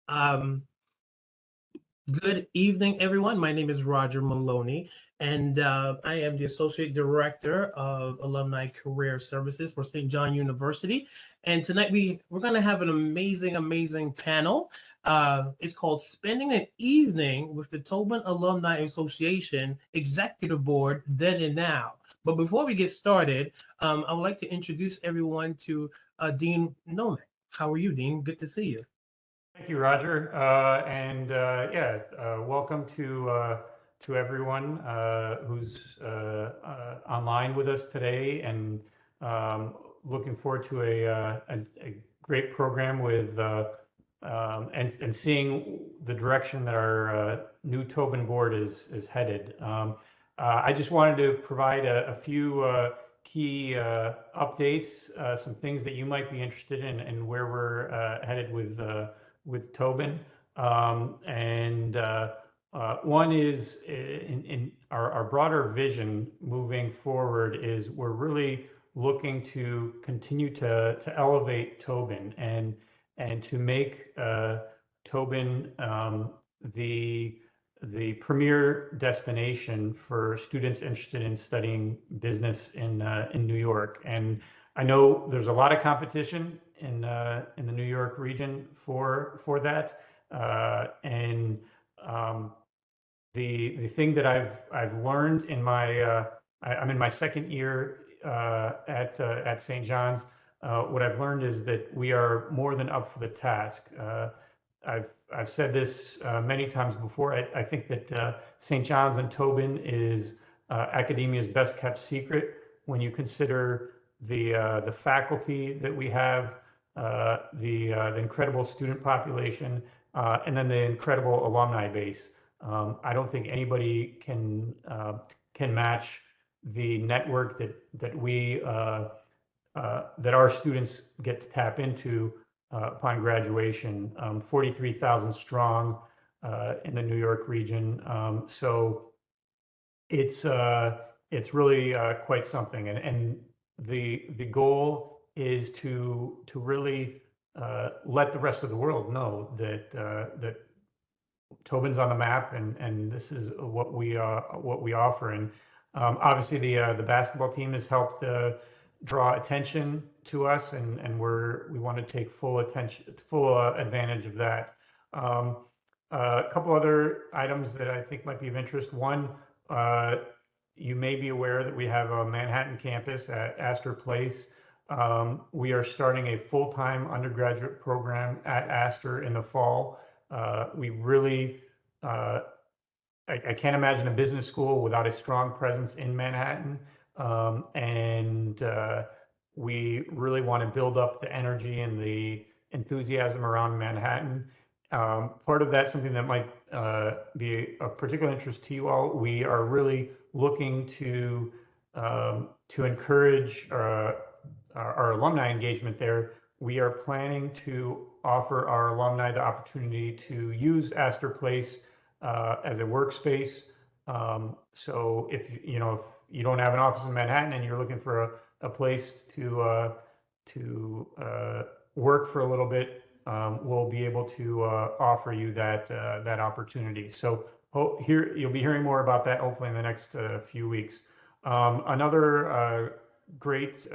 Um, Good evening, everyone. My name is Roger Maloney, and I am the Associate Director of Alumni Career Services for St. John University. And tonight we're going to have an amazing panel. It's called Spending an Evening with the Tobin Alumni Association Executive Board Then and Now. But before we get started, I would like to introduce everyone to Dean Nomek. How are you, Dean? Good to see you. Thank you, Roger. Welcome to everyone who's online with us today, and um, looking forward to a great program with and seeing the direction that our new Tobin board is headed. I just wanted to provide a few key updates, some things that you might be interested in, and where we're headed with Tobin. One is in our broader vision moving forward is we're really looking to continue to elevate Tobin and to make Tobin the premier destination for students interested in studying business in New York. And I know there's a lot of competition in the New York region for that. And the thing that I've learned in I'm in my second year at St. John's. What I've learned is that we are more than up for the task. I've said this many times before. I think that St. John's and Tobin is academia's best kept secret when you consider the faculty that we have, the incredible student population, and then the incredible alumni base. I don't think anybody can match the network that our students get to tap into upon graduation. 43,000 strong in the New York region. So it's really quite something, and the goal is to really let the rest of the world know that Tobin's on the map, and this is what we offer. And obviously the basketball team has helped draw attention to us, and we want to take full advantage of that. Um, a couple other items that I think might be of interest. One, you may be aware that we have a Manhattan campus at Astor Place. We are starting a full-time undergraduate program at Astor in the fall. We really, I can't imagine a business school without a strong presence in Manhattan. And we really want to build up the energy and the enthusiasm around Manhattan. Part of that, something that might be of particular interest to you all, we are really looking to encourage our alumni engagement there. We are planning to offer our alumni the opportunity to use Astor Place as a workspace. So if you don't have an office in Manhattan and you're looking for a place to work for a little bit, we'll be able to offer you that opportunity. So here you'll be hearing more about that hopefully in the next few weeks. Another great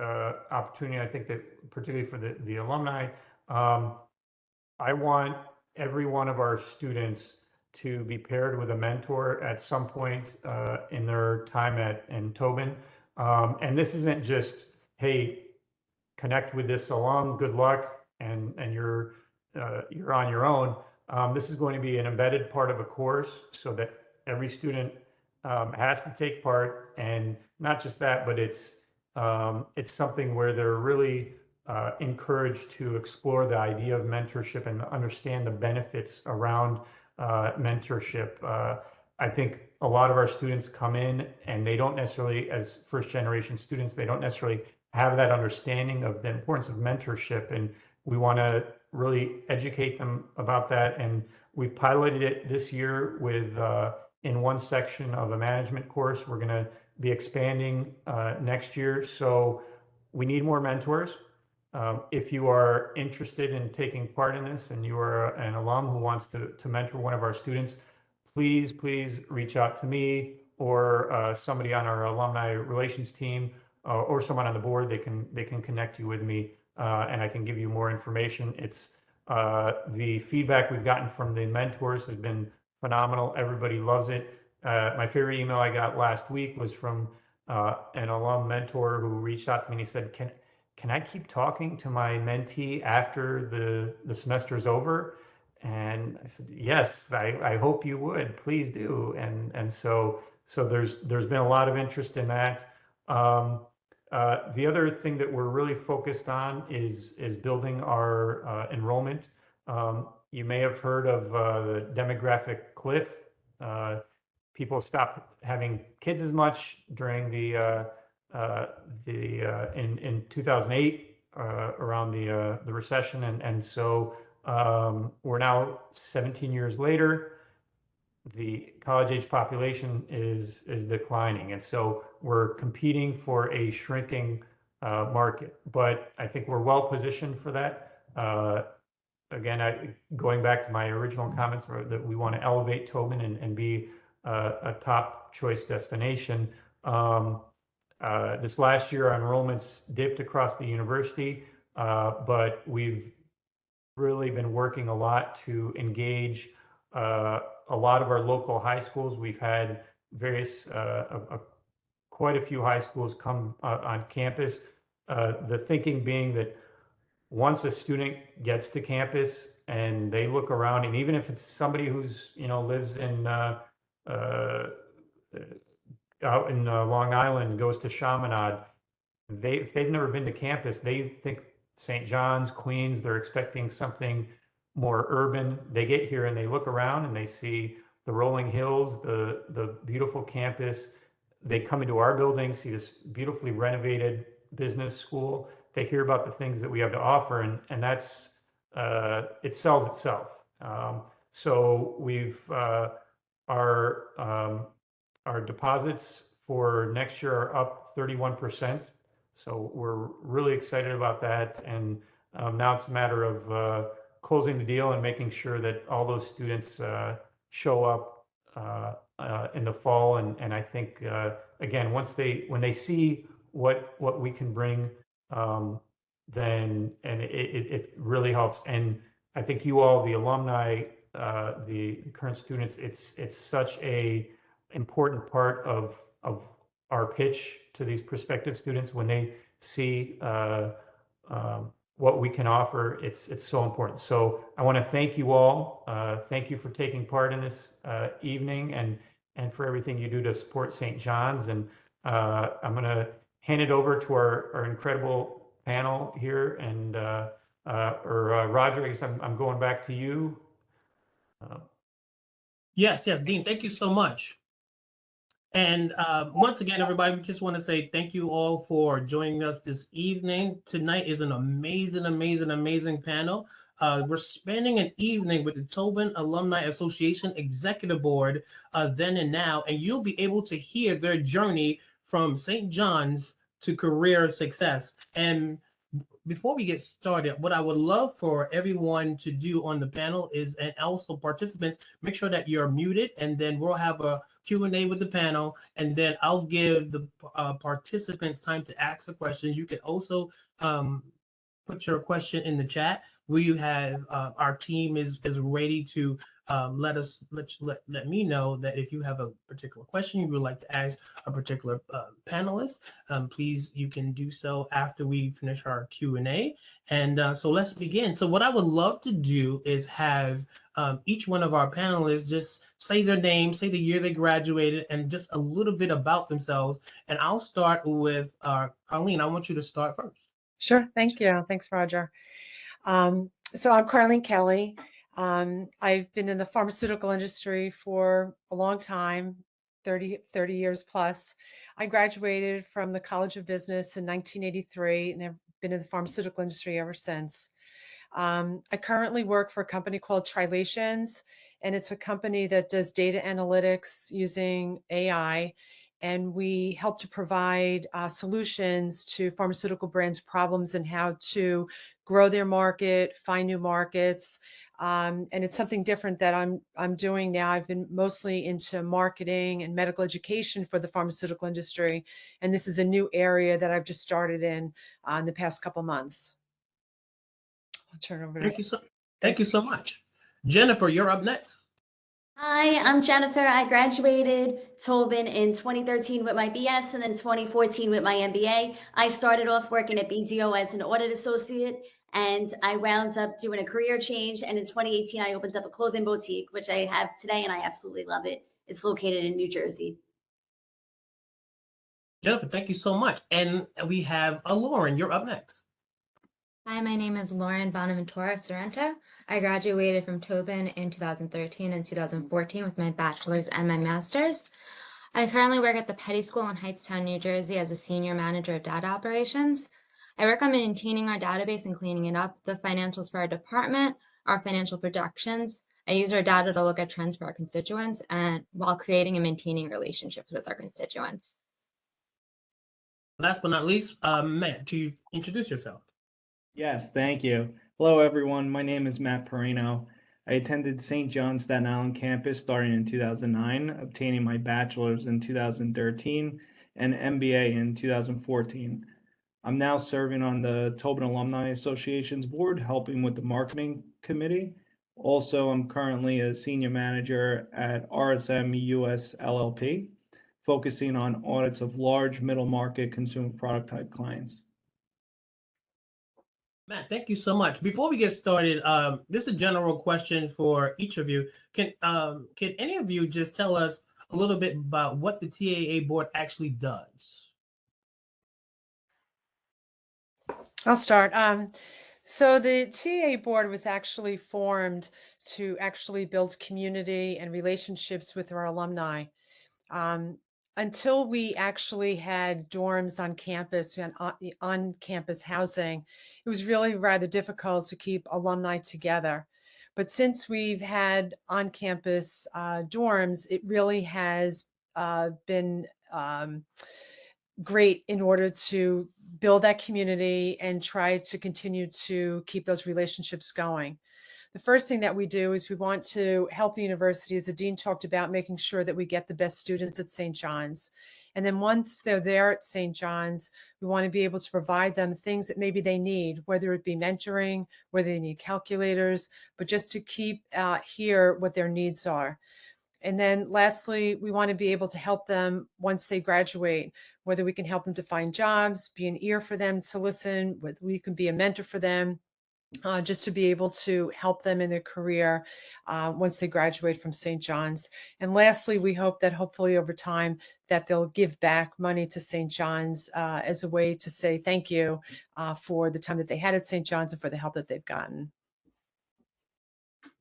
opportunity, I think, that particularly for the alumni, I want every one of our students to be paired with a mentor at some point in their time in Tobin. And this isn't just, hey, connect with this alum, good luck, and you're on your own. This is going to be an embedded part of a course so that every student has to take part, and not just that, but it's something where they're really encouraged to explore the idea of mentorship and understand the benefits around mentorship. I think a lot of our students come in and they don't necessarily, as first generation students, they don't necessarily have that understanding of the importance of mentorship, and we want to really educate them about that. And we've piloted it this year with in one section of a management course. We're going to be expanding next year. So we need more mentors. If you are interested in taking part in this and you are an alum who wants to mentor one of our students, please reach out to me or somebody on our alumni relations team or someone on the board. They can connect you with me and I can give you more information. It's the feedback we've gotten from the mentors has been phenomenal. Everybody loves it. My favorite email I got last week was from an alum mentor who reached out to me and he said, can I keep talking to my mentee after the semester is over? And I said, yes, I hope you would, please do. And so there's been a lot of interest in that. The other thing that we're really focused on is building our enrollment. You may have heard of the demographic cliff. People stopped having kids as much during in 2008 around the recession, and so we're now 17 years later. The college age population is declining, and so we're competing for a shrinking market. But I think we're well positioned for that. Again, going back to my original comments that we want to elevate Tobin and be a top choice destination. This last year, our enrollments dipped across the university, but we've really been working a lot to engage a lot of our local high schools. We've had various, quite a few high schools come on campus. The thinking being that once a student gets to campus and they look around, and even if it's somebody who's, lives in out in Long Island, goes to Chaminade, if they've never been to campus, they think St. John's, Queens, they're expecting something more urban. They get here and they look around and they see the rolling hills, the beautiful campus. They come into our building, see this beautifully renovated business school. They hear about the things that we have to offer, and that's it sells itself. So we've our deposits for next year are up 31%. So we're really excited about that. And now it's a matter of closing the deal and making sure that all those students show up in the fall. And I think, again, when they see what we can bring, then it really helps. And I think you all, the alumni, the current students, it's such a important part of our pitch to these prospective students. When they see what we can offer, it's so important. So I want to thank you all. Thank you for taking part in this evening and for everything you do to support St. John's. And I'm going to hand it over to our incredible panel here. And Roger, I guess I'm going back to you. Yes, Dean, thank you so much. And once again, everybody, we just want to say thank you all for joining us this evening. Tonight is an amazing panel. We're spending an evening with the Tobin Alumni Association Executive Board, then and now, and you'll be able to hear their journey from St. John's to career success. And before we get started, what I would love for everyone to do on the panel is, and also participants, make sure that you're muted, and then we'll have a Q&A with the panel, and then I'll give the participants time to ask a question. You can also put your question in the chat. We have our team is ready to let me know that if you have a particular question you would like to ask a particular panelist, please, you can do so after we finish our Q&A. And so let's begin. So what I would love to do is have each one of our panelists just say their name, say the year they graduated, and just a little bit about themselves. And I'll start with Carlene. I want you to start first. Sure. Thank you. Thanks, Roger. So I'm Carlene Kelly. I've been in the pharmaceutical industry for a long time, 30 years plus. I graduated from the College of Business in 1983 and have been in the pharmaceutical industry ever since. I currently work for a company called Trilations, and it's a company that does data analytics using AI. and we help to provide solutions to pharmaceutical brands' problems and how to grow their market, find new markets. And it's something different that I'm doing now. I've been mostly into marketing and medical education for the pharmaceutical industry, and this is a new area that I've just started in the past couple months. I'll turn it over to Thank you so much. Jennifer, you're up next. Hi, I'm Jennifer. I graduated Tobin in 2013 with my BS and then 2014 with my MBA. I started off working at BDO as an audit associate, and I wound up doing a career change. And in 2018, I opened up a clothing boutique, which I have today, and I absolutely love it. It's located in New Jersey. Jennifer, thank you so much. And we have Lauren, you're up next. Hi, my name is Lauren Bonaventura Sorrento. I graduated from Tobin in 2013 and 2014 with my bachelor's and my master's. I currently work at the Petty School in Hightstown, New Jersey as a senior manager of data operations. I work on maintaining our database and cleaning it up, the financials for our department, our financial projections. I use our data to look at trends for our constituents and while creating and maintaining relationships with our constituents. Last but not least, Matt, to you introduce yourself. Yes, thank you. Hello, everyone. My name is Matt Perino. I attended St. John's Staten Island campus starting in 2009, obtaining my bachelor's in 2013 and MBA in 2014. I'm now serving on the Tobin Alumni Association's board, helping with the marketing committee. Also, I'm currently a senior manager at RSM US LLP, focusing on audits of large middle market consumer product type clients. Matt, thank you so much. Before we get started, this is a general question for each of you. Can any of you just tell us a little bit about what the TAA board actually does? I'll start. So the TAA board was actually formed to actually build community and relationships with our alumni. Until we actually had dorms on campus and on-campus housing, it was really rather difficult to keep alumni together. But since we've had on-campus dorms, it really has been great in order to build that community and try to continue to keep those relationships going. The first thing that we do is we want to help the university, as the dean talked about, making sure that we get the best students at St. John's. And then once they're there at St. John's, we want to be able to provide them things that maybe they need, whether it be mentoring, whether they need calculators, but just to keep hear what their needs are. And then lastly, we want to be able to help them once they graduate, whether we can help them to find jobs, be an ear for them to listen, whether we can be a mentor for them. Just to be able to help them in their career once they graduate from St. John's. And lastly, we hope that hopefully over time that they'll give back money to St. John's as a way to say thank you for the time that they had at St. John's and for the help that they've gotten.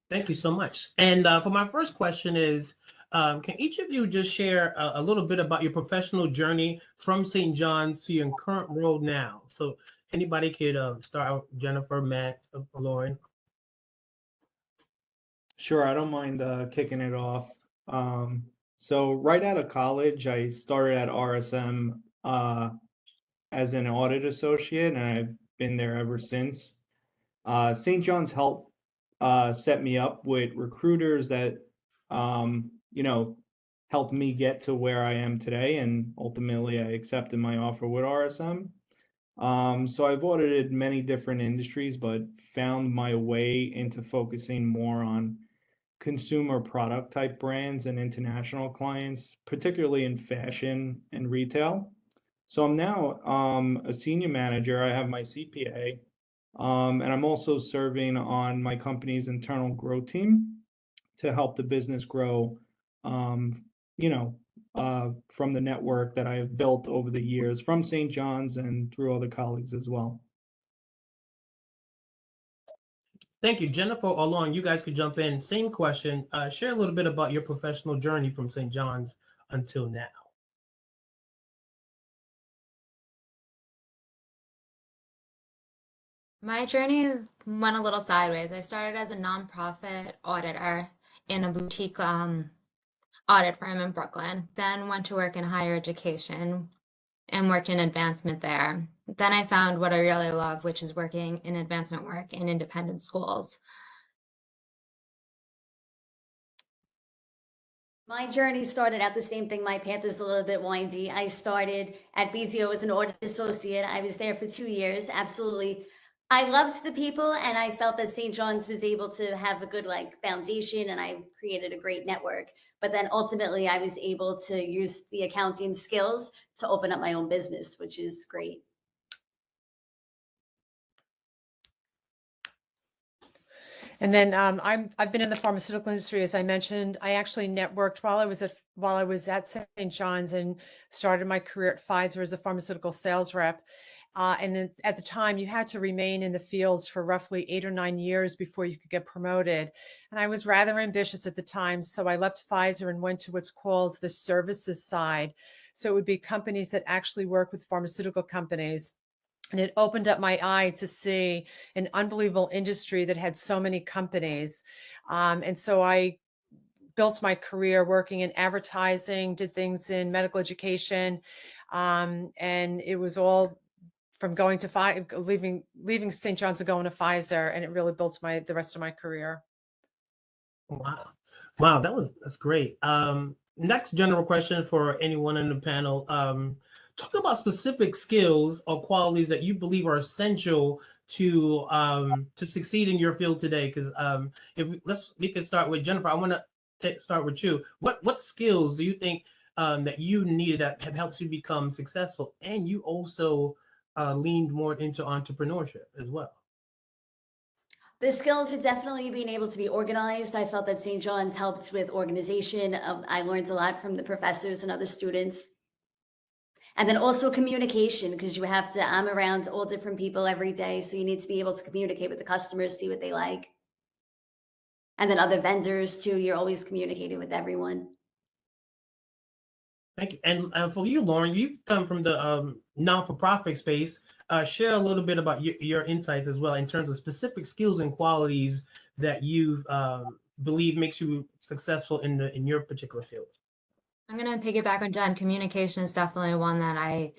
Thank you so much. And for my first question is, can each of you just share a little bit about your professional journey from St. John's to your current role now? So anybody could start out, Jennifer, Matt, Lauren. Sure, I don't mind kicking it off. So right out of college, I started at RSM as an audit associate, and I've been there ever since. St. John's helped set me up with recruiters that, helped me get to where I am today, and ultimately I accepted my offer with RSM. So I've audited many different industries, but found my way into focusing more on consumer product type brands and international clients, particularly in fashion and retail. So I'm now a senior manager. I have my CPA, and I'm also serving on my company's internal growth team to help the business grow, from the network that I have built over the years from St. John's and through other colleagues as well. Thank you, Jennifer or Lauren. You guys could jump in. Same question. Share a little bit about your professional journey from St. John's until now. My journey went a little sideways. I started as a nonprofit auditor in a boutique audit firm in Brooklyn, then went to work in higher education and worked in advancement there. Then I found what I really love, which is working in advancement work in independent schools. My journey started out the same thing. My path is a little bit windy. I started at BTO as an audit associate. I was there for 2 years. Absolutely. I loved the people and I felt that St. John's was able to have a good like foundation and I created a great network. But then ultimately I was able to use the accounting skills to open up my own business, which is great. And then I've been in the pharmaceutical industry, as I mentioned. I actually networked while I was at St. John's and started my career at Pfizer as a pharmaceutical sales rep. At the time, you had to remain in the fields for roughly 8 or 9 years before you could get promoted. And I was rather ambitious at the time, so I left Pfizer and went to what's called the services side. So it would be companies that actually work with pharmaceutical companies. And it opened up my eye to see an unbelievable industry that had so many companies. And so I built my career working in advertising, did things in medical education. And it was all from going to leaving St. John's and going to Pfizer. And it really built the rest of my career. Wow. Wow, that's great. Next general question for anyone in the panel. Talk about specific skills or qualities that you believe are essential to succeed in your field today. Because we can start with Jennifer. I want to start with you. What skills do you think that you needed that have helped you become successful, and you also leaned more into entrepreneurship as well? The skills are definitely being able to be organized. I felt that St. John's helped with organization. I learned a lot from the professors and other students. And then also communication, because I'm around all different people every day. So you need to be able to communicate with the customers, see what they like. And then other vendors too. You're always communicating with everyone. Thank you. And for you, Lauren, you come from the non-for-profit space. Share a little bit about your insights as well in terms of specific skills and qualities that you believe makes you successful in your particular field. I'm going to piggyback on Jen. Communication is definitely one that I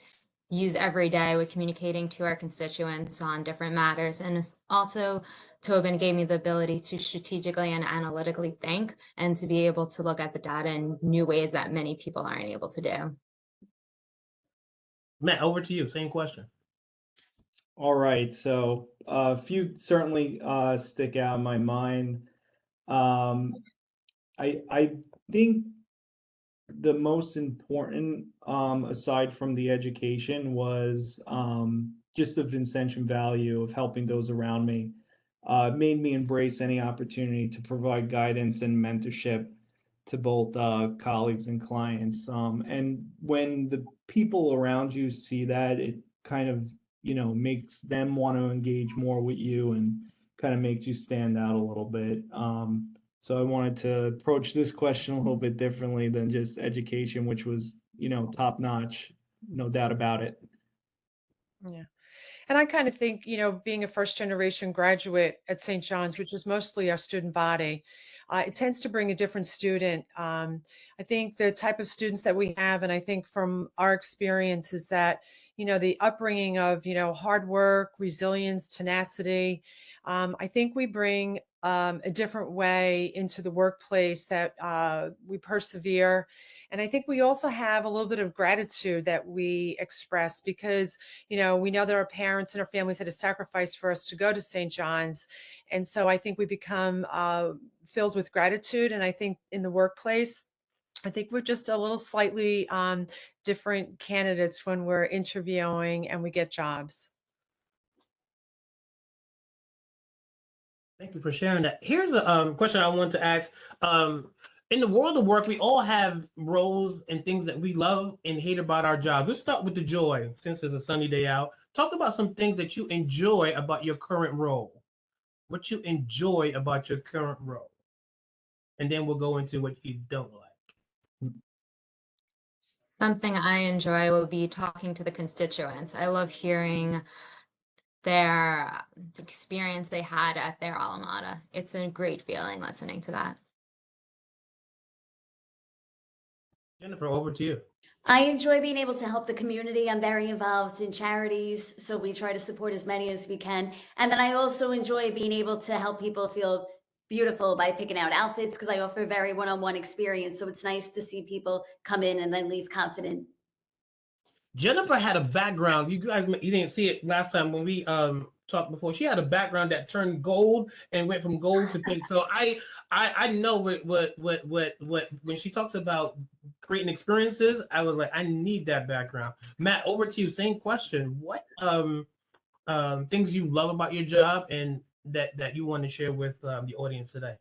use every day with communicating to our constituents on different matters. And also, Tobin gave me the ability to strategically and analytically think and to be able to look at the data in new ways that many people aren't able to do. Matt, over to you. Same question. All right, so a few certainly stick out in my mind. I think the most important, aside from the education, was just the Vincentian value of helping those around me. Made me embrace any opportunity to provide guidance and mentorship to both colleagues and clients. And when the people around you see that, it kind of, makes them want to engage more with you and kind of makes you stand out a little bit. So I wanted to approach this question a little bit differently than just education, which was, top notch, no doubt about it. Yeah. And I kind of think, being a first generation graduate at St. John's, which is mostly our student body, it tends to bring a different student. I think the type of students that we have, and I think from our experience is that, the upbringing of, hard work, resilience, tenacity. I think we bring a different way into the workplace that we persevere. And I think we also have a little bit of gratitude that we express because, we know that our parents and our families had to sacrifice for us to go to St. John's. And so I think we become filled with gratitude. And I think in the workplace, I think we're just a little slightly different candidates when we're interviewing and we get jobs. Thank you for sharing that. Here's a question I want to ask. In the world of work, we all have roles and things that we love and hate about our jobs. Let's start with the joy, since it's a sunny day out. Talk about some things that you enjoy about your current role. What you enjoy about your current role. And then we'll go into what you don't like. Something I enjoy will be talking to the constituents. I love hearing their experience they had at their alma mater. It's a great feeling listening to that. Jennifer, over to you. I enjoy being able to help the community. I'm very involved in charities, so we try to support as many as we can. And then I also enjoy being able to help people feel beautiful by picking out outfits because I offer a very one-on-one experience. So it's nice to see people come in and then leave confident. Jennifer had a background. You guys, you didn't see it last time when we talked before. She had a background that turned gold and went from gold to pink. So I know what when she talks about creating experiences, I was like, I need that background. Matt, over to you. Same question. What things you love about your job and that you want to share with the audience today?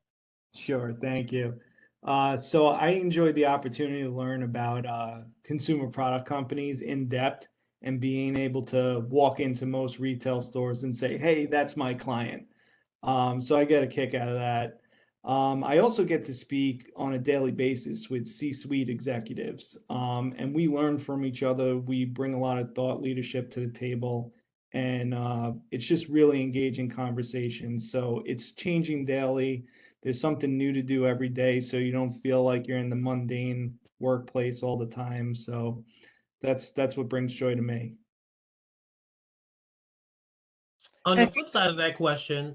Sure, thank you. So I enjoyed the opportunity to learn about consumer product companies in depth and being able to walk into most retail stores and say, hey, that's my client. So I get a kick out of that. I also get to speak on a daily basis with C-suite executives, and we learn from each other. We bring a lot of thought leadership to the table, and it's just really engaging conversations. So it's changing daily. There's something new to do every day, so you don't feel like you're in the mundane workplace all the time. So that's what brings joy to me. On the flip side of that question,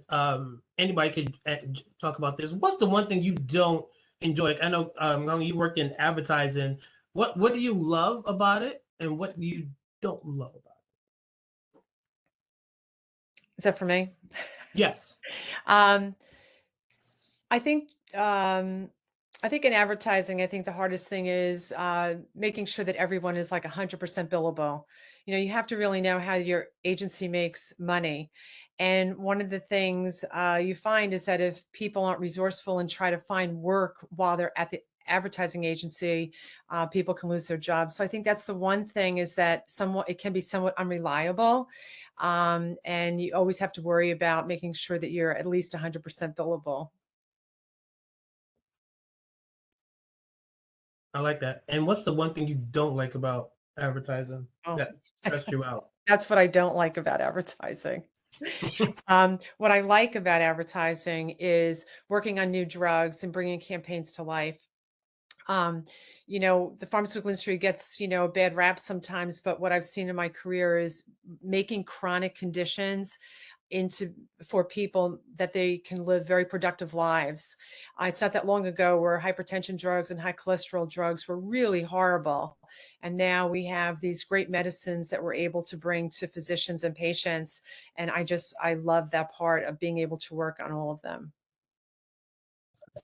anybody could talk about this. What's the one thing you don't enjoy? I know you worked in advertising. What do you love about it, and what do you don't love about it? Is that for me? Yes. I think in advertising, I think the hardest thing is making sure that everyone is like 100% billable. You know, you have to really know how your agency makes money. And one of the things you find is that if people aren't resourceful and try to find work while they're at the advertising agency, people can lose their jobs. So I think that's the one thing, is that it can be somewhat unreliable. And you always have to worry about making sure that you're at least 100% billable. I like that. And what's the one thing you don't like about advertising that stressed you out? That's what I don't like about advertising. What I like about advertising is working on new drugs and bringing campaigns to life. You know, the pharmaceutical industry gets, a bad rap sometimes, but what I've seen in my career is making chronic conditions for people that they can live very productive lives. It's not that long ago where hypertension drugs and high cholesterol drugs were really horrible. And now we have these great medicines that we're able to bring to physicians and patients. And I love that part of being able to work on all of them.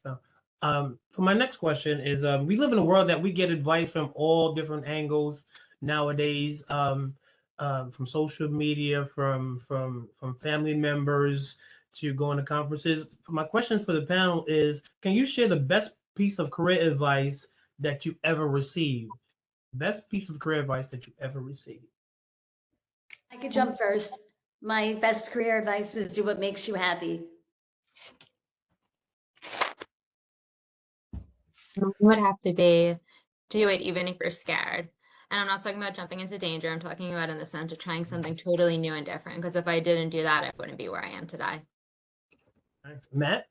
So, for my next question is, we live in a world that we get advice from all different angles nowadays, from social media, from family members, to going to conferences. My question for the panel is, can you share the best piece of career advice that you ever received? Best piece of career advice that you ever received. I could jump first. My best career advice was do what makes you happy. Mine would have to be do it even if you're scared. And I'm not talking about jumping into danger. I'm talking about in the sense of trying something totally new and different. Because if I didn't do that, I wouldn't be where I am today. Thanks. Matt?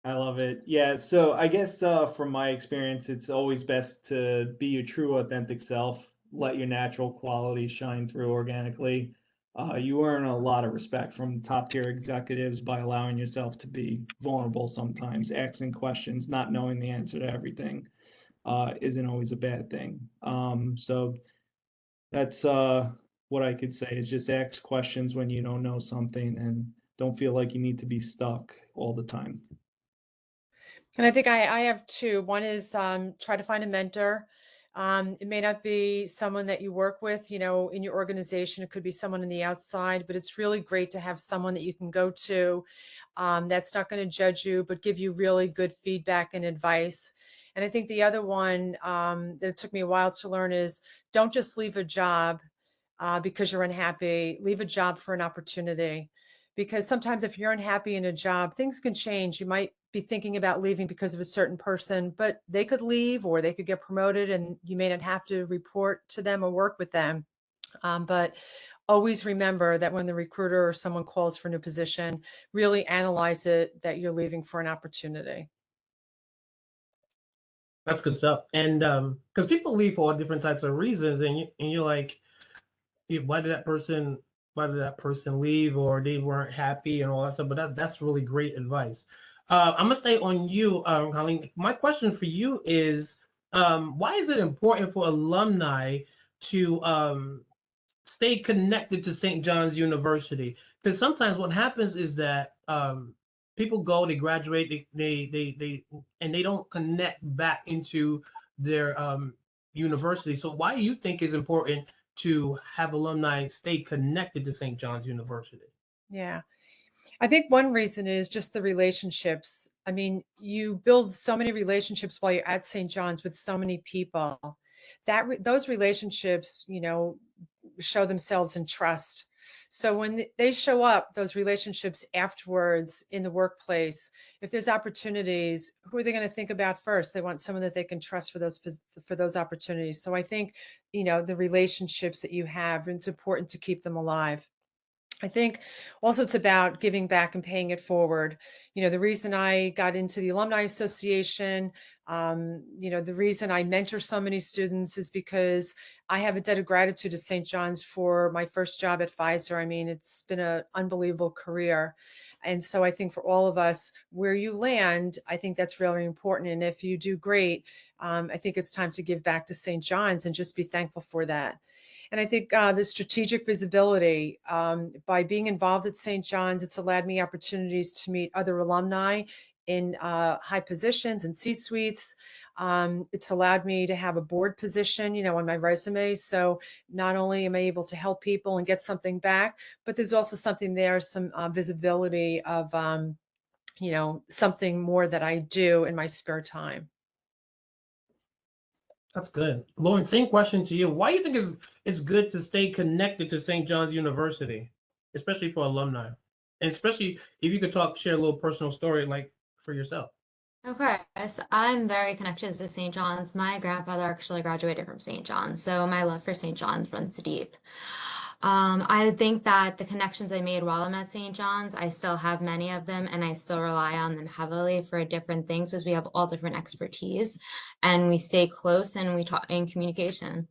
I love it. Yeah, so I guess from my experience, it's always best to be your true, authentic self. Let your natural qualities shine through organically. You earn a lot of respect from top tier executives by allowing yourself to be vulnerable sometimes, asking questions, not knowing the answer to everything isn't always a bad thing. So that's what I could say is just ask questions when you don't know something and don't feel like you need to be stuck all the time. And I think I have two. One is try to find a mentor. It may not be someone that you work with, in your organization. It could be someone on the outside, but it's really great to have someone that you can go to that's not going to judge you, but give you really good feedback and advice. And I think the other one that took me a while to learn is don't just leave a job because you're unhappy. Leave a job for an opportunity. Because sometimes if you're unhappy in a job, things can change. You might be thinking about leaving because of a certain person, but they could leave or they could get promoted and you may not have to report to them or work with them. But always remember that when the recruiter or someone calls for a new position, really analyze it that you're leaving for an opportunity. That's good stuff. And because people leave for all different types of reasons, and you're like, why did that person leave, or they weren't happy and all that stuff? But that's really great advice. I'm gonna stay on you, Colleen. My question for you is, why is it important for alumni to stay connected to St. John's University? Because sometimes what happens is that people go, they graduate, and they don't connect back into their university. So why do you think it's important to have alumni stay connected to St. John's University? Yeah. I think one reason is just the relationships. I mean, you build so many relationships while you're at St. John's with so many people. Those relationships, show themselves in trust. So when they show up, those relationships afterwards in the workplace, if there's opportunities, who are they going to think about first? They want someone that they can trust for those opportunities. So I think, the relationships that you have, it's important to keep them alive. I think also it's about giving back and paying it forward. The reason I got into the Alumni Association, the reason I mentor so many students is because I have a debt of gratitude to St. John's for my first job at Pfizer. I mean, it's been an unbelievable career. And so I think for all of us, where you land, I think that's really important. And if you do great, I think it's time to give back to St. John's and just be thankful for that. And I think the strategic visibility, by being involved at St. John's, it's allowed me opportunities to meet other alumni in high positions and C-suites. It's allowed me to have a board position, on my resume. So not only am I able to help people and get something back, but there's also something there, some visibility of, something more that I do in my spare time. That's good. Lauren, same question to you. Why do you think it's good to stay connected to St. John's University, especially for alumni? And especially if you could share a little personal story, like for yourself. Of course, I'm very connected to St. John's. My grandfather actually graduated from St. John's, so my love for St. John's runs deep. I think that the connections I made while I'm at St. John's, I still have many of them, and I still rely on them heavily for different things because we have all different expertise, and we stay close and we talk in communication.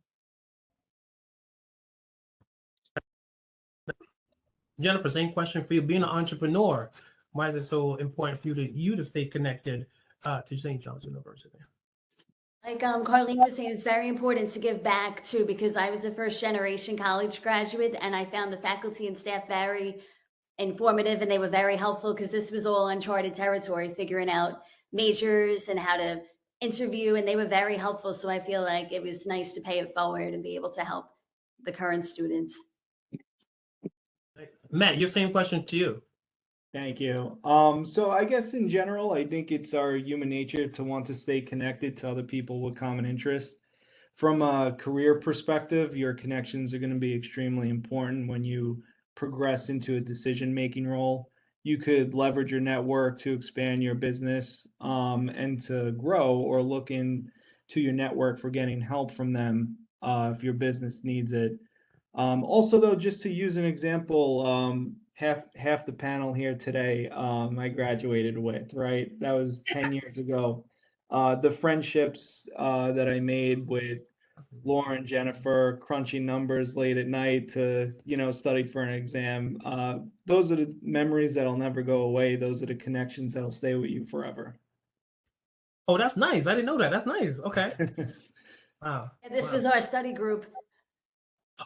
Jennifer, same question for you. Being an entrepreneur, why is it so important for you to stay connected to St. John's University? Like Carlene was saying, it's very important to give back too, because I was a first generation college graduate and I found the faculty and staff very informative and they were very helpful because this was all uncharted territory, figuring out majors and how to interview, and they were very helpful. So I feel like it was nice to pay it forward and be able to help the current students. Matt, your same question to you. Thank you. So I guess in general, I think it's our human nature to want to stay connected to other people with common interests. From a career perspective, your connections are going to be extremely important when you progress into a decision-making role. You could leverage your network to expand your business and to grow, or look into your network for getting help from them if your business needs it. Also, though, just to use an example, half the panel here today, I graduated with, right? That was 10 years ago. The friendships that I made with Lauren, Jennifer, crunching numbers late at night to, study for an exam. Those are the memories that'll never go away. Those are the connections that'll stay with you forever. Oh, that's nice. I didn't know that. That's nice. Okay. Wow. And this Wow. was our study group.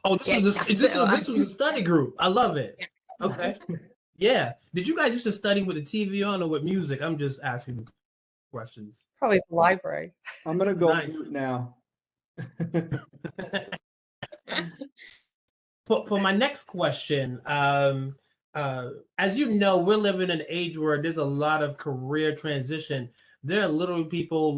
Oh, this was the study group. I love it. Yes. Okay. Yeah. Did you guys used to study with the TV on or with music? I'm just asking questions. Probably the library. I'm gonna go Nice. mute now. For my next question, as you know, we're living in an age where there's a lot of career transition. There are literally people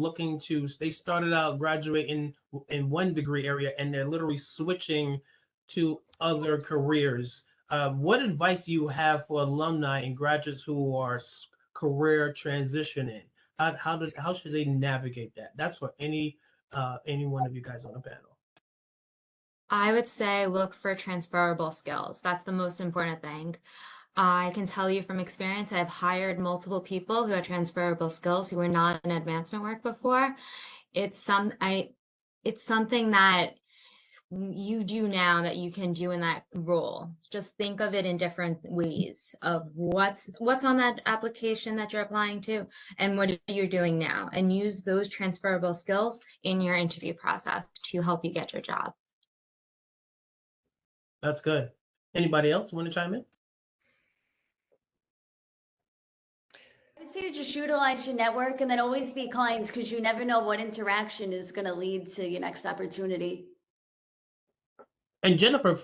they started out graduating in one degree area and they're literally switching to other careers. What advice do you have for alumni and graduates who are career transitioning? How should they navigate that? That's for any one of you guys on the panel. I would say look for transferable skills. That's the most important thing. I can tell you from experience, I've hired multiple people who had transferable skills who were not in advancement work before. it's something that you do now that you can do in that role. Just think of it in different ways of what's on that application that you're applying to and what you're doing now, and use those transferable skills in your interview process to help you get your job. That's good. Anybody else want to chime in? I would say to just utilize your network and then always be kind, because you never know what interaction is going to lead to your next opportunity. And Jennifer,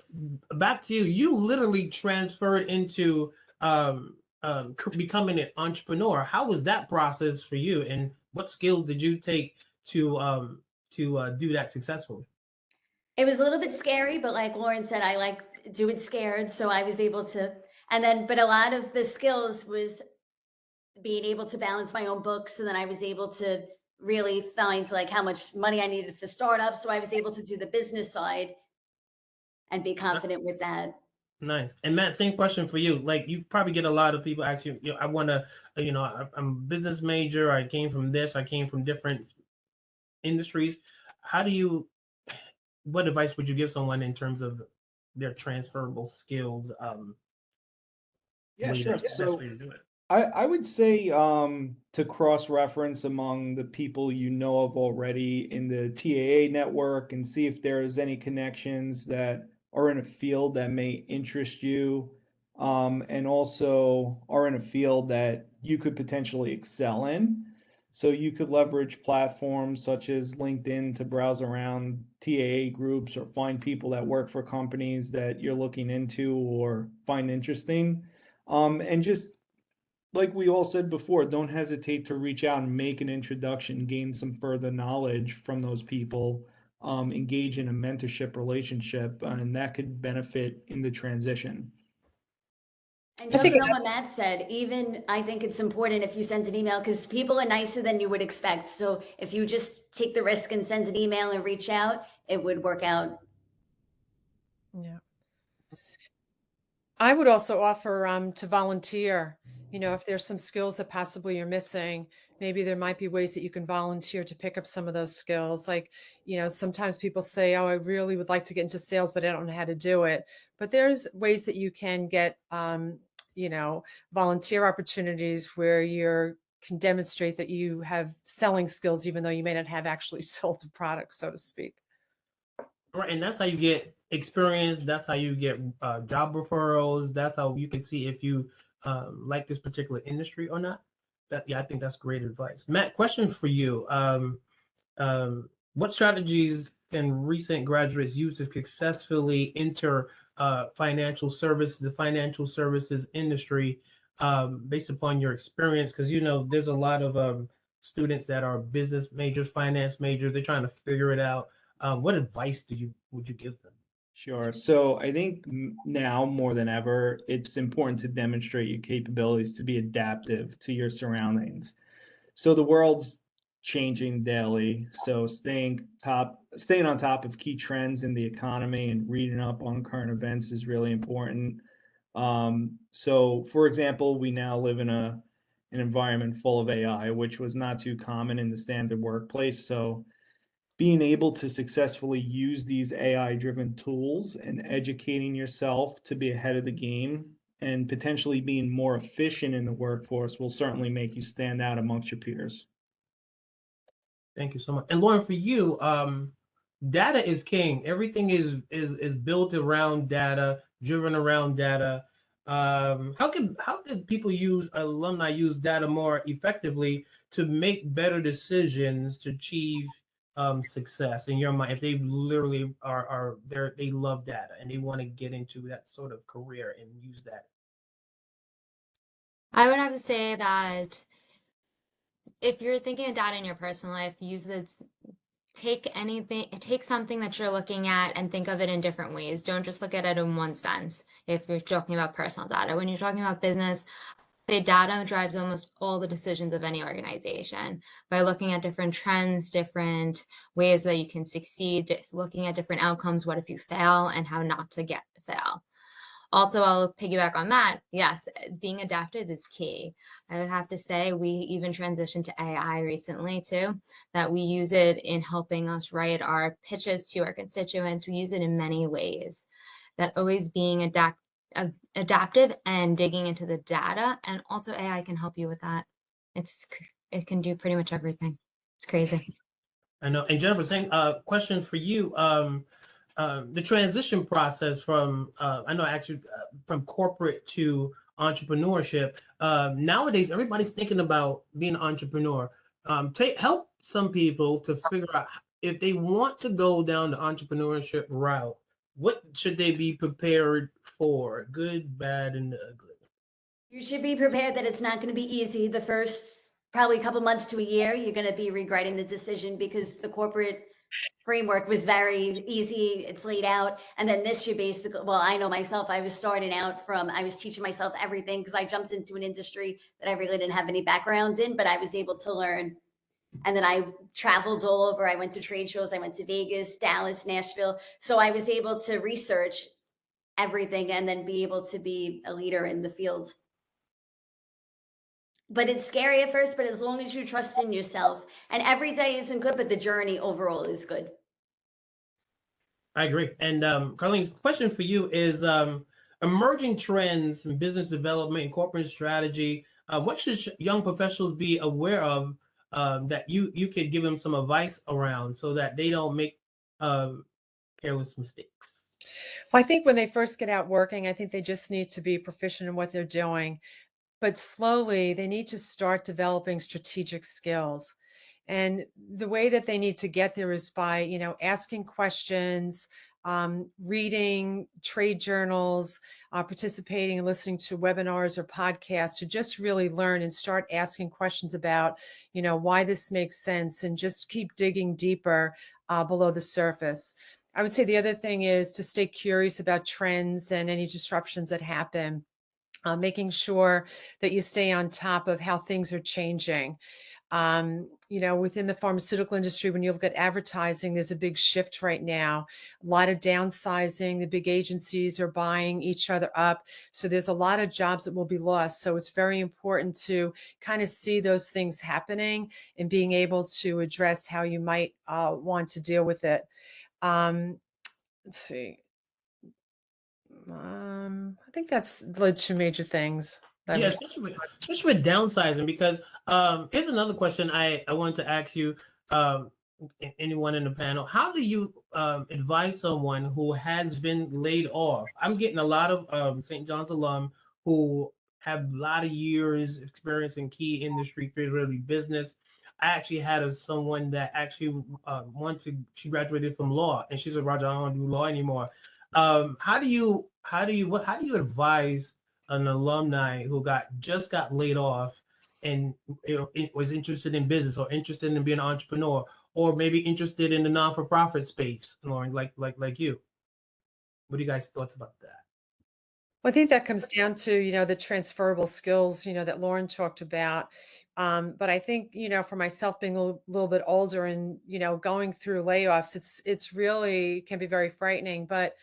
back to you. You literally transferred into becoming an entrepreneur. How was that process for you, and what skills did you take to do that successfully? It was a little bit scary, but like Lauren said, I like do it scared. So I was able to, but a lot of the skills was being able to balance my own books. And then I was able to really find like how much money I needed for startups. So I was able to do the business side and be confident with that. Nice. And Matt, same question for you. Like, you probably get a lot of people ask you, I want to, I'm a business major. I came from this. I came from different industries. What advice would you give someone in terms of their transferable skills? Yeah, sure. Best So way to do it. I would say to cross-reference among the people you know of already in the TAA network and see if there's any connections that are in a field that may interest you, and also are in a field that you could potentially excel in. So you could leverage platforms such as LinkedIn to browse around TAA groups or find people that work for companies that you're looking into or find interesting. And just like we all said before, don't hesitate to reach out and make an introduction, gain some further knowledge from those people, engage in a mentorship relationship, and that could benefit in the transition. And jumping on what Matt said, even I think it's important if you send an email, because people are nicer than you would expect. So if you just take the risk and send an email and reach out, it would work out. Yeah. I would also offer to volunteer. If there's some skills that possibly you're missing, maybe there might be ways that you can volunteer to pick up some of those skills. Like, sometimes people say, oh, I really would like to get into sales, but I don't know how to do it. But there's ways that you can get, volunteer opportunities where you can demonstrate that you have selling skills, even though you may not have actually sold a product, so to speak. Right, and that's how you get experience. That's how you get job referrals. That's how you can see if you like this particular industry or not. I think that's great advice. Matt, question for you. What strategies can recent graduates use to successfully enter the financial services industry, based upon your experience? Because there's a lot of students that are business majors, finance majors. They're trying to figure it out. What advice would you give them? Sure. So I think now more than ever, it's important to demonstrate your capabilities to be adaptive to your surroundings. So the world's changing daily. So staying on top of key trends in the economy and reading up on current events is really important. So for example, we now live in an environment full of AI, which was not too common in the standard workplace. So being able to successfully use these AI-driven tools and educating yourself to be ahead of the game and potentially being more efficient in the workforce will certainly make you stand out amongst your peers. Thank you so much. And Lauren, for you, data is king. Everything is built around data, driven around data. How can people alumni use data more effectively to make better decisions to achieve success in your mind? If they literally they love data and they want to get into that sort of career and use that. I would have to say that if you're thinking of data in your personal life, take something that you're looking at and think of it in different ways. Don't just look at it in one sense. If you're talking about personal data, when you're talking about business, the data drives almost all the decisions of any organization by looking at different trends, different ways that you can succeed, just looking at different outcomes. What if you fail and how not to fail? Also, I'll piggyback on that. Yes, being adaptive is key. I would have to say we even transitioned to AI recently too, that we use it in helping us write our pitches to our constituents. We use it in many ways. That always being adaptive and digging into the data, and also AI can help you with that. It can do pretty much everything. It's crazy. I know. And Jennifer, same question for you. The transition process from I know actually from corporate to entrepreneurship. Nowadays, everybody's thinking about being an entrepreneur. Help some people to figure out if they want to go down the entrepreneurship route. What should they be prepared for? Good, bad, and ugly. You should be prepared that it's not going to be easy. The first probably couple months to a year, you're going to be regretting the decision because the corporate framework was very easy. It's laid out. And then this year, basically, well, I know myself, I was starting out I was teaching myself everything because I jumped into an industry that I really didn't have any background in, but I was able to learn. And then I traveled all over. I went to trade shows. I went to Vegas, Dallas, Nashville. So I was able to research everything and then be able to be a leader in the field. But it's scary at first, but as long as you trust in yourself, and every day isn't good, but the journey overall is good. I agree. And Carlene's question for you is emerging trends in business development and corporate strategy. What should young professionals be aware of that you could give them some advice around so that they don't make careless mistakes? Well, I think when they first get out working, I think they just need to be proficient in what they're doing. But slowly, they need to start developing strategic skills. And the way that they need to get there is by, asking questions, reading trade journals, participating and listening to webinars or podcasts to just really learn and start asking questions about, why this makes sense and just keep digging deeper below the surface. I would say the other thing is to stay curious about trends and any disruptions that happen. Making sure that you stay on top of how things are changing. Within the pharmaceutical industry, when you look at advertising, there's a big shift right now. A lot of downsizing. The big agencies are buying each other up. So there's a lot of jobs that will be lost. So it's very important to kind of see those things happening and being able to address how you might want to deal with it. Let's see. I think that's the two major things. Yeah, especially with downsizing, because here's another question I wanted to ask you, anyone in the panel. How do you advise someone who has been laid off? I'm getting a lot of St. John's alum who have a lot of years experience in key industry, creativity, business. I actually had someone that actually she graduated from law, and she said, Roger, I don't want to do law anymore. How do you advise an alumni who just got laid off and it was interested in business or interested in being an entrepreneur or maybe interested in the non-for-profit space, Lauren, like you? What do you guys thoughts about that? Well, I think that comes down to, the transferable skills, that Lauren talked about. But I think, for myself being a little bit older and, going through layoffs, it's really can be very frightening. But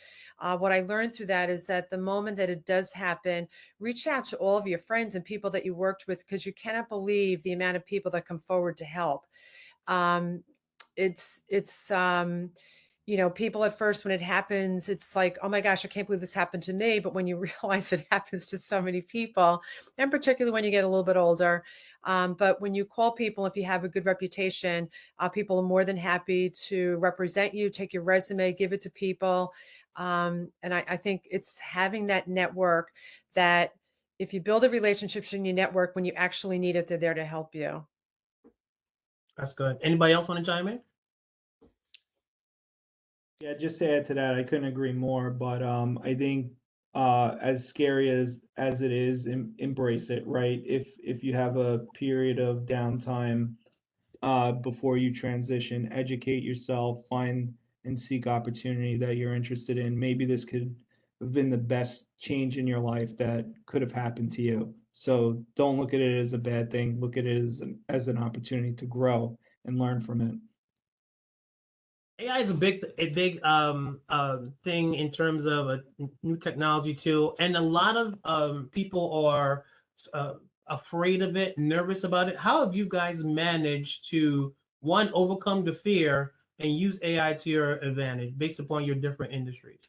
what I learned through that is that the moment that it does happen, reach out to all of your friends and people that you worked with, because you cannot believe the amount of people that come forward to help. It's people at first when it happens, it's like, oh my gosh, I can't believe this happened to me. But when you realize it happens to so many people, and particularly when you get a little bit older, but when you call people, if you have a good reputation, people are more than happy to represent you, take your resume, give it to people. And I think it's having that network that if you build a relationship in your network, when you actually need it, they're there to help you. That's good. Anybody else want to chime in? Yeah, just to add to that, I couldn't agree more. But I think as scary as it is, embrace it, right? If you have a period of downtime before you transition, educate yourself, find and seek opportunity that you're interested in. Maybe this could have been the best change in your life that could have happened to you. So don't look at it as a bad thing. Look at it as an opportunity to grow and learn from it. AI is a big thing in terms of a new technology too, and a lot of people are uh, afraid of it, nervous about it. How have you guys managed to one overcome the fear and use AI to your advantage based upon your different industries?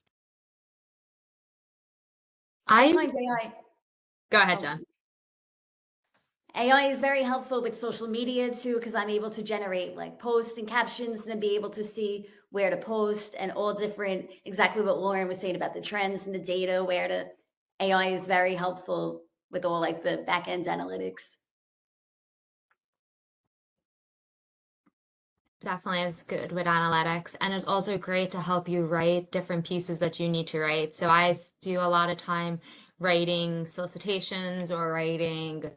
I find AI. Go ahead, Oh. Jen. AI is very helpful with social media too, because I'm able to generate like posts and captions and then be able to see where to post and all different, exactly what Lauren was saying about the trends and the data, where to, AI is very helpful with all like the back end analytics. Definitely is good with analytics, and it's also great to help you write different pieces that you need to write. So do a lot of time writing solicitations or writing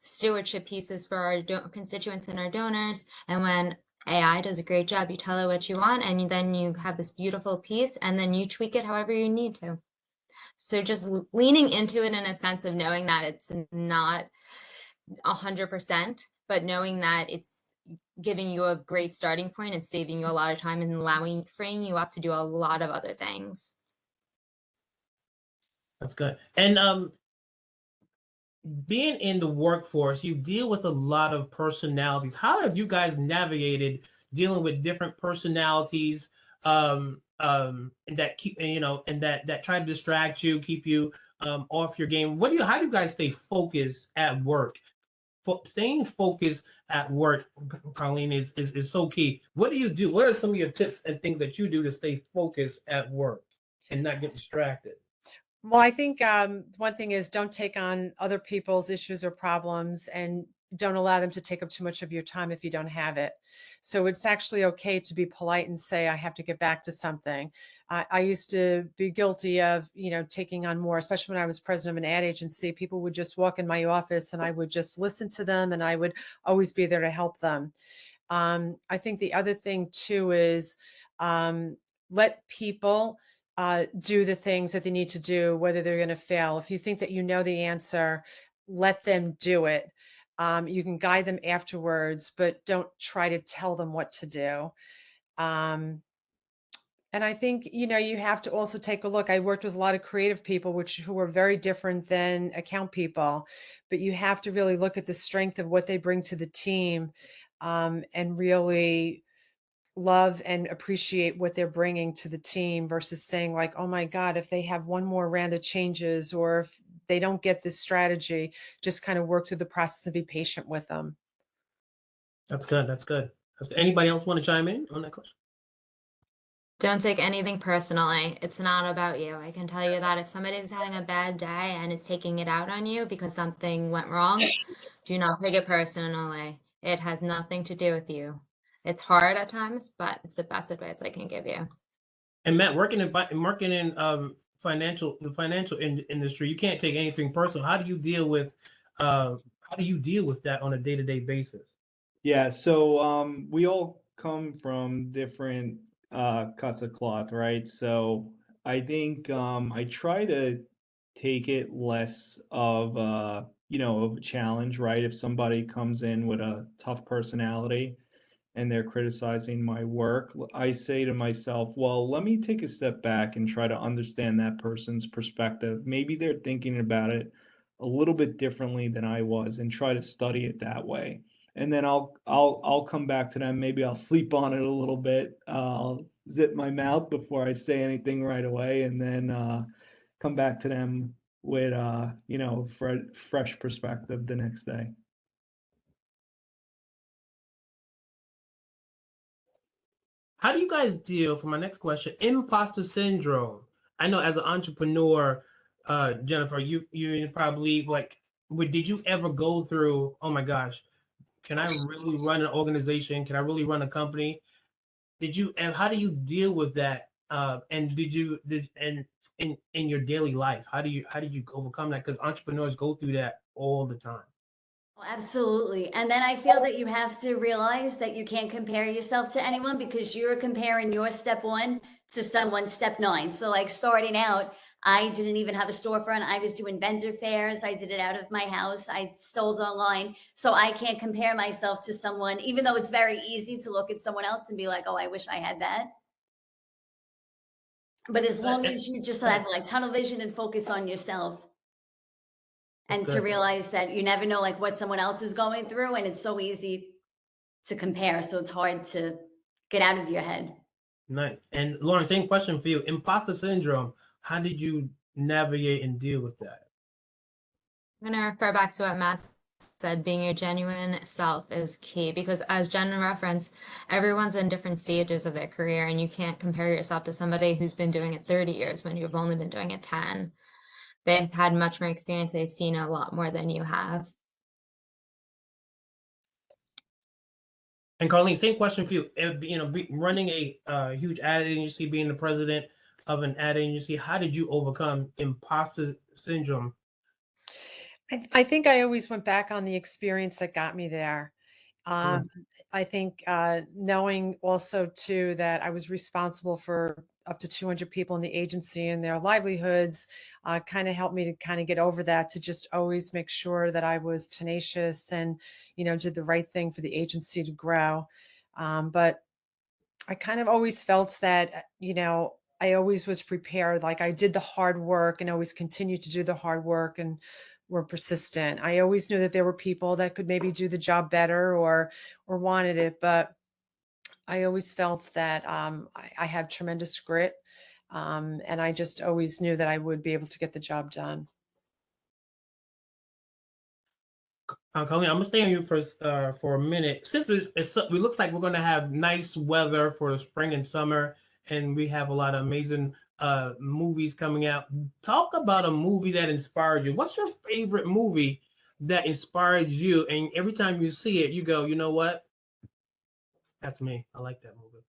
stewardship pieces for our constituents and our donors. And when AI does a great job, you tell it what you want, and then you have this beautiful piece, and then you tweak it however you need to. So just leaning into it in a sense of knowing that it's not 100%, but knowing that it's giving you a great starting point and saving you a lot of time and freeing you up to do a lot of other things. That's good. And being in the workforce, you deal with a lot of personalities. How have you guys navigated dealing with different personalities and that keep and that try to distract you, keep you off your game? How do you guys stay focused at work? Staying focused at work, Colleen, is so key. What do you do? What are some of your tips and things that you do to stay focused at work and not get distracted? Well, I think one thing is don't take on other people's issues or problems, and don't allow them to take up too much of your time if you don't have it. So it's actually okay to be polite and say, I have to get back to something. I used to be guilty of, taking on more, especially when I was president of an ad agency. People would just walk in my office and I would just listen to them, and I would always be there to help them. I think the other thing too is let people do the things that they need to do, whether they're going to fail. If you think that you know the answer, let them do it. You can guide them afterwards, but don't try to tell them what to do. And I think, you have to also take a look. I worked with a lot of creative people, who are very different than account people, but you have to really look at the strength of what they bring to the team, and really love and appreciate what they're bringing to the team versus saying like, oh my God, if they have one more round of changes or if they don't get this strategy, just kind of work through the process and be patient with them. That's good. That's good. Anybody else want to chime in on that question? Don't take anything personally. It's not about you. I can tell you that if somebody's having a bad day and is taking it out on you because something went wrong, do not take it personally. It has nothing to do with you. It's hard at times, but it's the best advice I can give you. And Matt, working in the financial industry, you can't take anything personal. How do you deal with that on a day-to-day basis? Yeah, so we all come from different cuts of cloth, right? So I think I try to take it less of of a challenge, right? If somebody comes in with a tough personality and they're criticizing my work, I say to myself, well, let me take a step back and try to understand that person's perspective. Maybe they're thinking about it a little bit differently than I was, and try to study it that way. And then I'll come back to them. Maybe I'll sleep on it a little bit. I'll zip my mouth before I say anything right away, and then come back to them with fresh perspective the next day. How do you guys deal, for my next question, imposter syndrome? I know as an entrepreneur, Jennifer, you probably like, did you ever go through, oh my gosh, can I really run an organization? Can I really run a company? And how do you deal with that? And in your daily life, how did you overcome that? Because entrepreneurs go through that all the time. Oh, absolutely. And then I feel that you have to realize that you can't compare yourself to anyone because you're comparing your step one to someone step 9. So like starting out, I didn't even have a storefront. I was doing vendor fairs. I did it out of my house. I sold online. So I can't compare myself to someone, even though it's very easy to look at someone else and be like, oh, I wish I had that. But as long as you just have like tunnel vision and focus on yourself, and to realize that you never know like what someone else is going through, and it's so easy to compare. So it's hard to get out of your head. Nice. And Lauren, same question for you. Imposter syndrome, how did you navigate and deal with that? I'm going to refer back to what Matt said, being your genuine self is key, because as Jen referenced, everyone's in different stages of their career, and you can't compare yourself to somebody who's been doing it 30 years when you've only been doing it 10. They've had much more experience. They've seen a lot more than you have. And Carlene, same question for you. Running a huge ad agency, being the president of an ad agency, how did you overcome imposter syndrome? I think I always went back on the experience that got me there. I think knowing also too that I was responsible for up to 200 people in the agency and their livelihoods kind of helped me to kind of get over that, to just always make sure that I was tenacious and, did the right thing for the agency to grow. But I kind of always felt that, I always was prepared. Like I did the hard work and always continued to do the hard work and were persistent. I always knew that there were people that could maybe do the job better or wanted it, but I always felt that I have tremendous grit, and I just always knew that I would be able to get the job done. Colleen, I'm gonna stay on you for a minute. Since it looks like we're gonna have nice weather for the spring and summer, and we have a lot of amazing movies coming out. Talk about a movie that inspired you. What's your favorite movie that inspired you? And every time you see it, you go, you know what? That's me. I like that movie.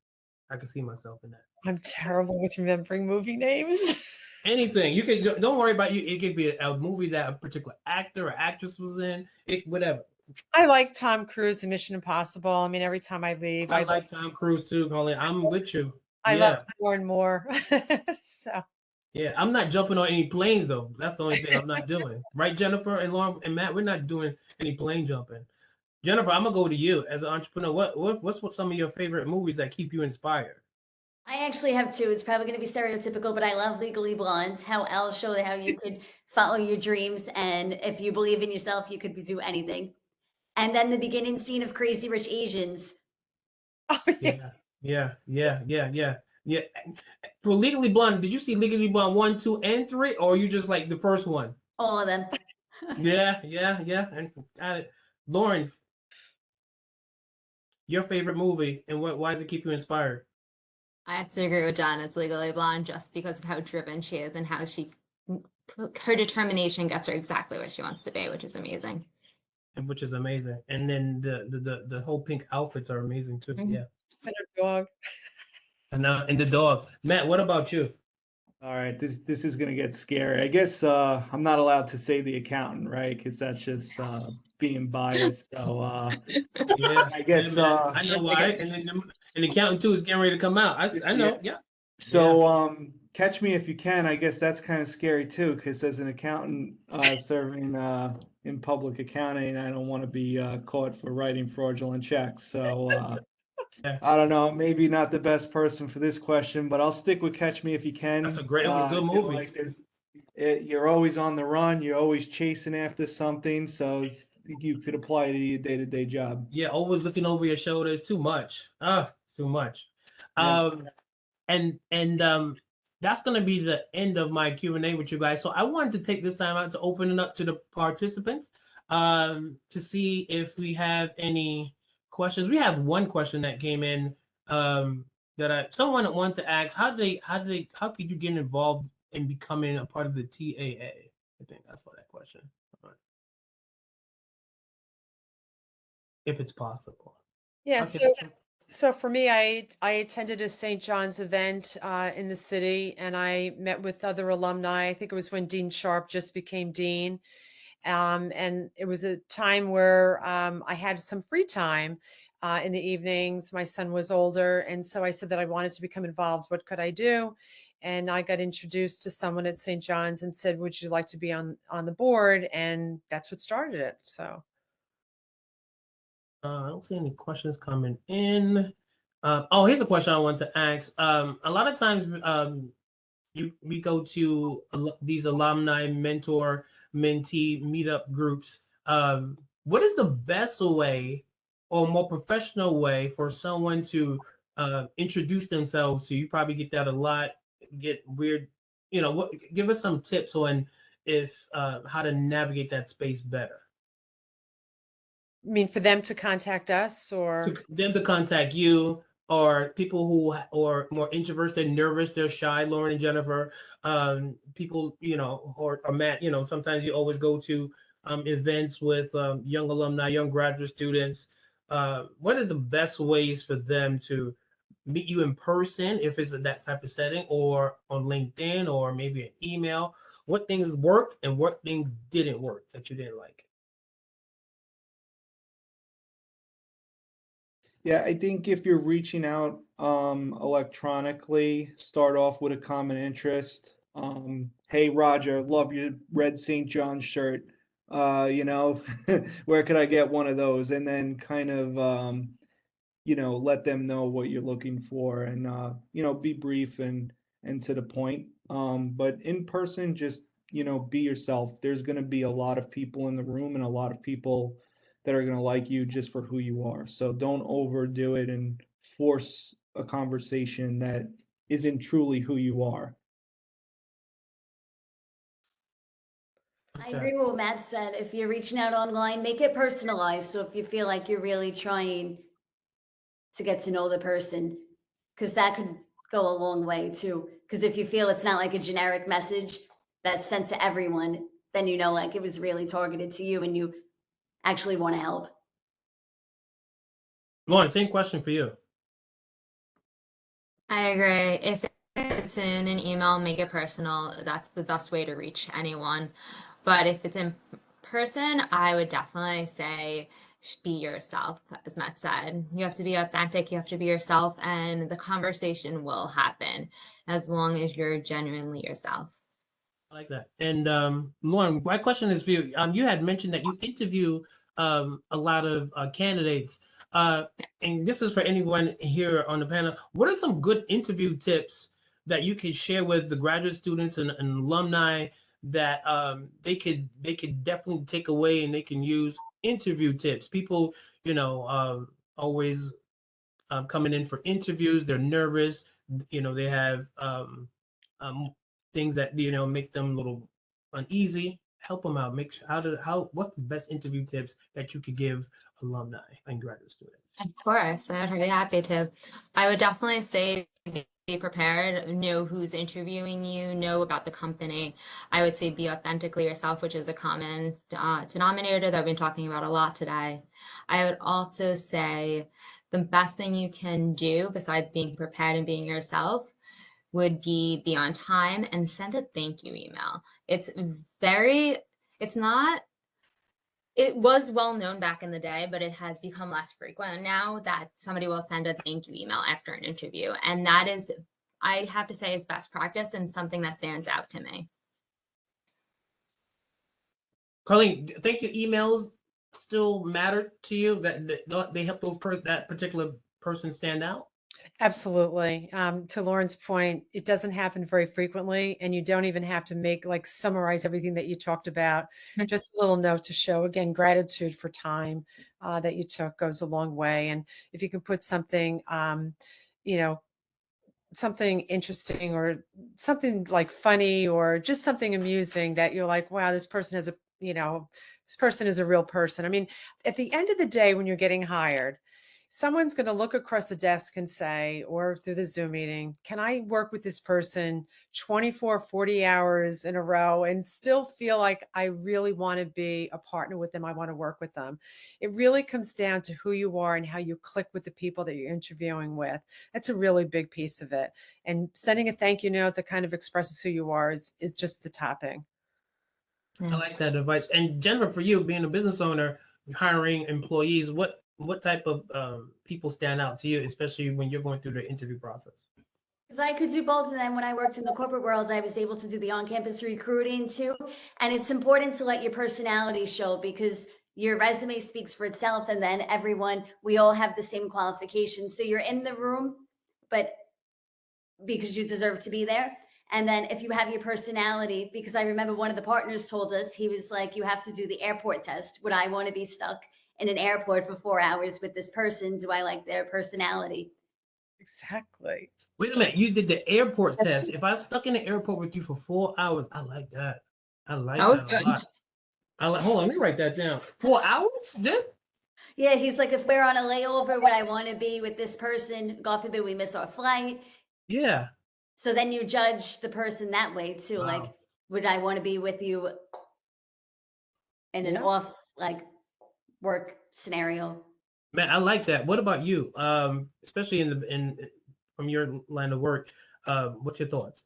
I can see myself in that. I'm terrible with remembering movie names. Anything you can, don't worry about you. It could be a movie that a particular actor or actress was in. Whatever. I like Tom Cruise and Mission Impossible. I mean, every time I leave, I like Tom Cruise too, Colleen. I'm with you. I love more and more. So yeah, I'm not jumping on any planes though. That's the only thing I'm not doing. Right, Jennifer and Lauren and Matt, we're not doing any plane jumping. Jennifer, I'm gonna go to you as an entrepreneur. What's some of your favorite movies that keep you inspired? I actually have two. It's probably going to be stereotypical, but I love Legally Blonde. How Elle showed how you could follow your dreams, and if you believe in yourself, you could do anything. And then the beginning scene of Crazy Rich Asians. Oh yeah. For Legally Blonde, did you see Legally Blonde 1, 2, and 3, or you just like the first one? All of them. yeah. And got it. Lauren, your favorite movie and why does it keep you inspired? I have to agree with John. It's Legally Blonde just because of how driven she is and how her determination gets her exactly where she wants to be, which is amazing. Which is amazing. And then the whole pink outfits are amazing too. Mm-hmm. Yeah. And her dog. And the dog. Matt, what about you? All right, this is gonna get scary. I guess I'm not allowed to say The Accountant, right? Because that's just being biased. So yeah, I guess I know why. And then the Accountant 2 is getting ready to come out. I know. Yeah. So Catch Me If You Can. I guess that's kind of scary too, because as an accountant serving in public accounting, I don't want to be caught for writing fraudulent checks. So. Yeah. I don't know, maybe not the best person for this question, but I'll stick with Catch Me If You Can. That's a good movie. Like you're always on the run, you're always chasing after something, so you could apply it to your day-to-day job. Yeah, always looking over your shoulder is too much. Too much. Yeah. And that's going to be the end of my Q&A with you guys. So I wanted to take this time out to open it up to the participants to see if we have any questions. We have one question that came in someone wanted to ask, how could you get involved in becoming a part of the TAA? I think that's what that question. If it's possible. Yeah. Okay. So for me, I attended a St. John's event in the city, and I met with other alumni. I think it was when Dean Sharp just became dean. And it was a time where I had some free time. in the evenings. My son was older, and so I said that I wanted to become involved. What could I do? And I got introduced to someone at St. John's and said, "Would you like to be on the board?" And that's what started it. So I don't see any questions coming in. Oh, here's a question I want to ask. A lot of times, we go to these alumni mentor mentee meetup groups. What is the best way or more professional way for someone to introduce themselves to? You probably get that a lot, get weird, what, give us some tips on if how to navigate that space better. I mean, for them to contact us, or Them to contact you, or people who are more introverts, they're nervous, they're shy, Lauren and Jennifer, people, or Matt, sometimes you always go to events with young alumni, young graduate students. What are the best ways for them to meet you in person, if it's that type of setting, or on LinkedIn, or maybe an email? What things worked and what things didn't work that you didn't like? Yeah, I think if you're reaching out electronically, start off with a common interest. Hey Roger, love your red St. John shirt. Where could I get one of those? And then kind of let them know what you're looking for, and be brief and to the point. But in person, just be yourself. There's going to be a lot of people in the room and a lot of people that are going to like you just for who you are. So don't overdo it and force a conversation that isn't truly who you are. I agree with what Matt said. If you're reaching out online, make it personalized. So if you feel like you're really trying to get to know the person, because that could go a long way too. Because if you feel it's not like a generic message that's sent to everyone, then like it was really targeted to you and you actually want to help. Lauren, same question for you. I agree. If it's in an email, make it personal. That's the best way to reach anyone. But if it's in person, I would definitely say be yourself, as Matt said. You have to be authentic, you have to be yourself, and the conversation will happen as long as you're genuinely yourself. I like that. And Lauren, my question is for you. You had mentioned that you interview a lot of candidates. And this is for anyone here on the panel. What are some good interview tips that you could share with the graduate students and alumni that they could definitely take away and they can use interview tips? People, always coming in for interviews, they're nervous, they have things that make them a little uneasy. Help them out. Make sure what's the best interview tips that you could give alumni and graduate students? Of course, I'd be happy to. I would definitely say be prepared, know who's interviewing you, know about the company. I would say be authentically yourself, which is a common denominator that I've been talking about a lot today. I would also say the best thing you can do besides being prepared and being yourself would be on time and send a thank you email. It was well known back in the day, but it has become less frequent now that somebody will send a thank you email after an interview. And that is, I have to say, is best practice and something that stands out to me. Carlene, thank you emails still matter to you? That they help that particular person stand out? absolutely. To Lauren's point, it doesn't happen very frequently, and you don't even have to summarize everything that you talked about. Just a little note to show, again, gratitude for time that you took goes a long way. And if you can put something, something interesting or something like funny or just something amusing that you're like, wow, this person is this person is a real person. I mean, at the end of the day, when you're getting hired, someone's going to look across the desk and say, or through the Zoom meeting, can I work with this person 24, 40 hours in a row and still feel like I really want to be a partner with them? I want to work with them. It really comes down to who you are and how you click with the people that you're interviewing with. That's a really big piece of it. And sending a thank you note that kind of expresses who you are is just the topping. I like that advice. And Jennifer, for you being a business owner, hiring employees, what what type of people stand out to you, especially when you're going through the interview process? Because I could do both. And then when I worked in the corporate world, I was able to do the on-campus recruiting too. And it's important to let your personality show because your resume speaks for itself. And then we all have the same qualifications. So you're in the room, but because you deserve to be there. And then if you have your personality, because I remember one of the partners told us, he was like, you have to do the airport test. Would I want to be stuck in an airport for 4 hours with this person? Do I like their personality? Exactly. Wait a minute, you did the airport test. If I stuck in the airport with you for 4 hours, I like that. I like That was that a good. lot. Hold on, let me write that down. 4 hours? Just Yeah, he's like, if we're on a layover, would I want to be with this person? God forbid we miss our flight. yeah. So then you judge the person that way too. Wow. Like, would I want to be with you in an Yeah. off like work scenario? Man, I like that. What about you? Especially in from your line of work. What's your thoughts?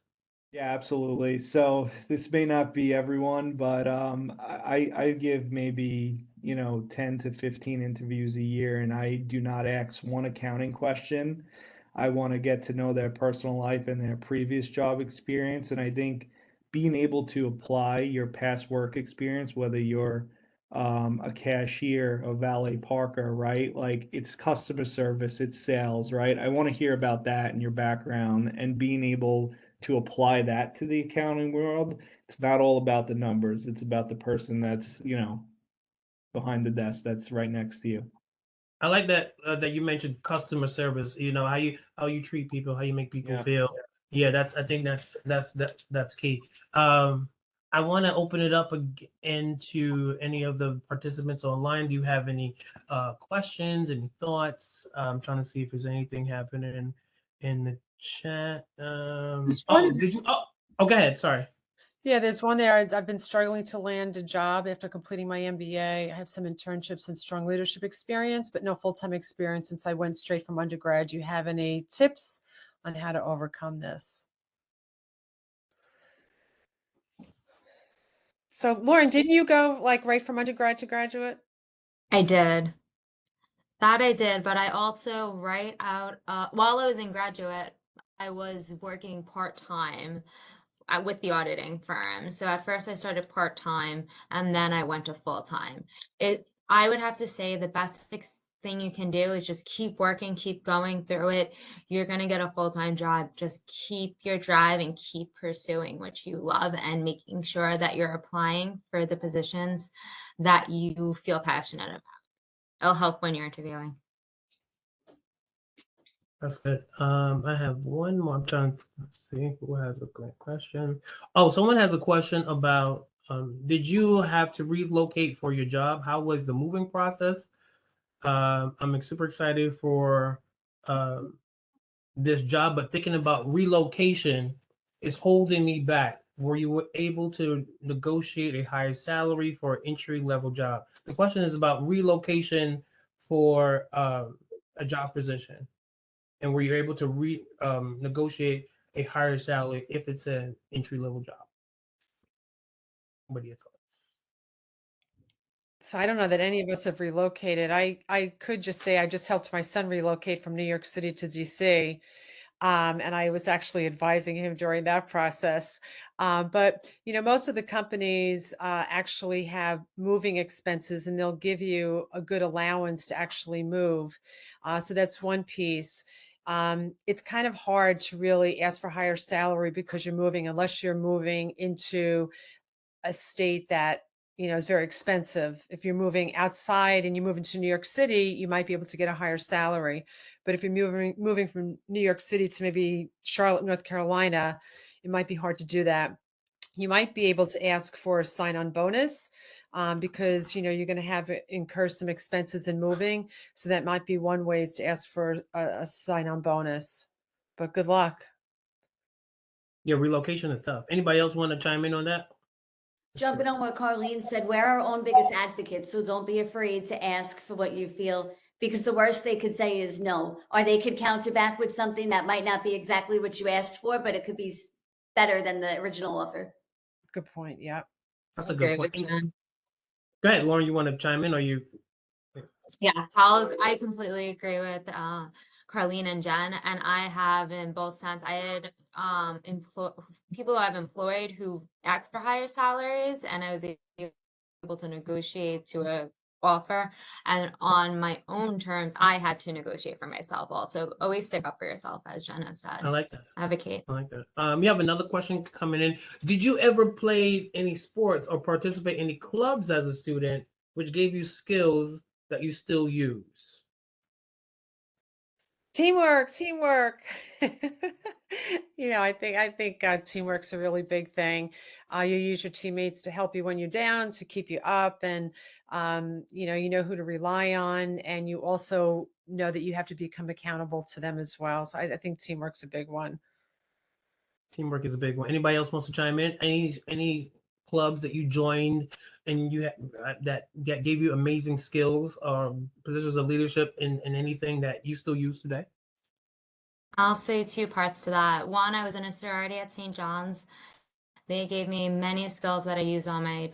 Yeah, absolutely. So this may not be everyone, but I give maybe, 10 to 15 interviews a year, and I do not ask one accounting question. I want to get to know their personal life and their previous job experience. And I think being able to apply your past work experience, whether you're a cashier, a valet parker, right? Like it's customer service, it's sales, right? I want to hear about that in your background and being able to apply that to the accounting world. It's not all about the numbers. It's about the person that's, behind the desk that's right next to you. I like that that you mentioned customer service. You know how you treat people, how you make people Yeah. feel. Yeah, I think that's key. I want to open it up again to any of the participants online. Do you have any questions, any thoughts? I'm trying to see if there's anything happening in the chat. This Oh, one- did you? Oh, go ahead. Sorry. Yeah, there's one there. I've been struggling to land a job after completing my MBA. I have some internships and strong leadership experience, but no full-time experience since I went straight from undergrad. Do you have any tips on how to overcome this? So, Lauren, didn't you go like right from undergrad to graduate? I did. That I did, but I also right out while I was in graduate, I was working part-time with the auditing firm. So at first I started part-time and then I went to full-time. I would have to say the best thing you can do is just keep working, keep going through it. You're going to get a full-time job. Just keep your drive and keep pursuing what you love and making sure that you're applying for the positions that you feel passionate about. It'll help when you're interviewing. That's good. I have one more. I'm trying to see who has a great question. Oh, someone has a question about did you have to relocate for your job? How was the moving process? I'm super excited for this job, but thinking about relocation is holding me back. Were you able to negotiate a higher salary for an entry level job? The question is about relocation for a job position. And were you able to negotiate a higher salary if it's an entry level job? What are your thoughts? So I don't know that any of us have relocated. I could just say I just helped my son relocate from New York City to DC. And I was actually advising him during that process. But most of the companies actually have moving expenses, and they'll give you a good allowance to actually move. So that's one piece. It's kind of hard to really ask for higher salary because you're moving, unless you're moving into a state that is very expensive. If you're moving outside and you move into New York City, you might be able to get a higher salary. But if you're moving from New York City to maybe Charlotte, North Carolina, it might be hard to do that. You might be able to ask for a sign-on bonus because you're going to have incur some expenses in moving. So that might be one way is to ask for a sign-on bonus. But good luck. Yeah, relocation is tough. Anybody else want to chime in on that? Jumping on what Carlene said, we're our own biggest advocates, so don't be afraid to ask for what you feel, because the worst they could say is no, or they could counter back with something that might not be exactly what you asked for, but it could be better than the original offer. Good point. Yeah. That's a good Agree point. with Jen. Go ahead, Lauren. You want to chime in, or you? Yeah, I completely agree with Carlene and Jen, and I have in both sense. I had people who I've employed who asked for higher salaries, and I was able to negotiate to a offer, and on my own terms, I had to negotiate for myself also. Always stick up for yourself, as Jen has said. I like that. Advocate. I like that. We have another question coming in. Did you ever play any sports or participate in any clubs as a student, which gave you skills that you still use? Teamwork, teamwork. I think teamwork's a really big thing. You use your teammates to help you when you're down, to keep you up, and you know who to rely on, and you also know that you have to become accountable to them as well. So I think teamwork's a big one. Teamwork is a big one. Anybody else wants to chime in? Any clubs that you joined and that gave you amazing skills or positions of leadership in anything that you still use today? I'll say two parts to that. One, I was in a sorority at St. John's. They gave me many skills that I use on a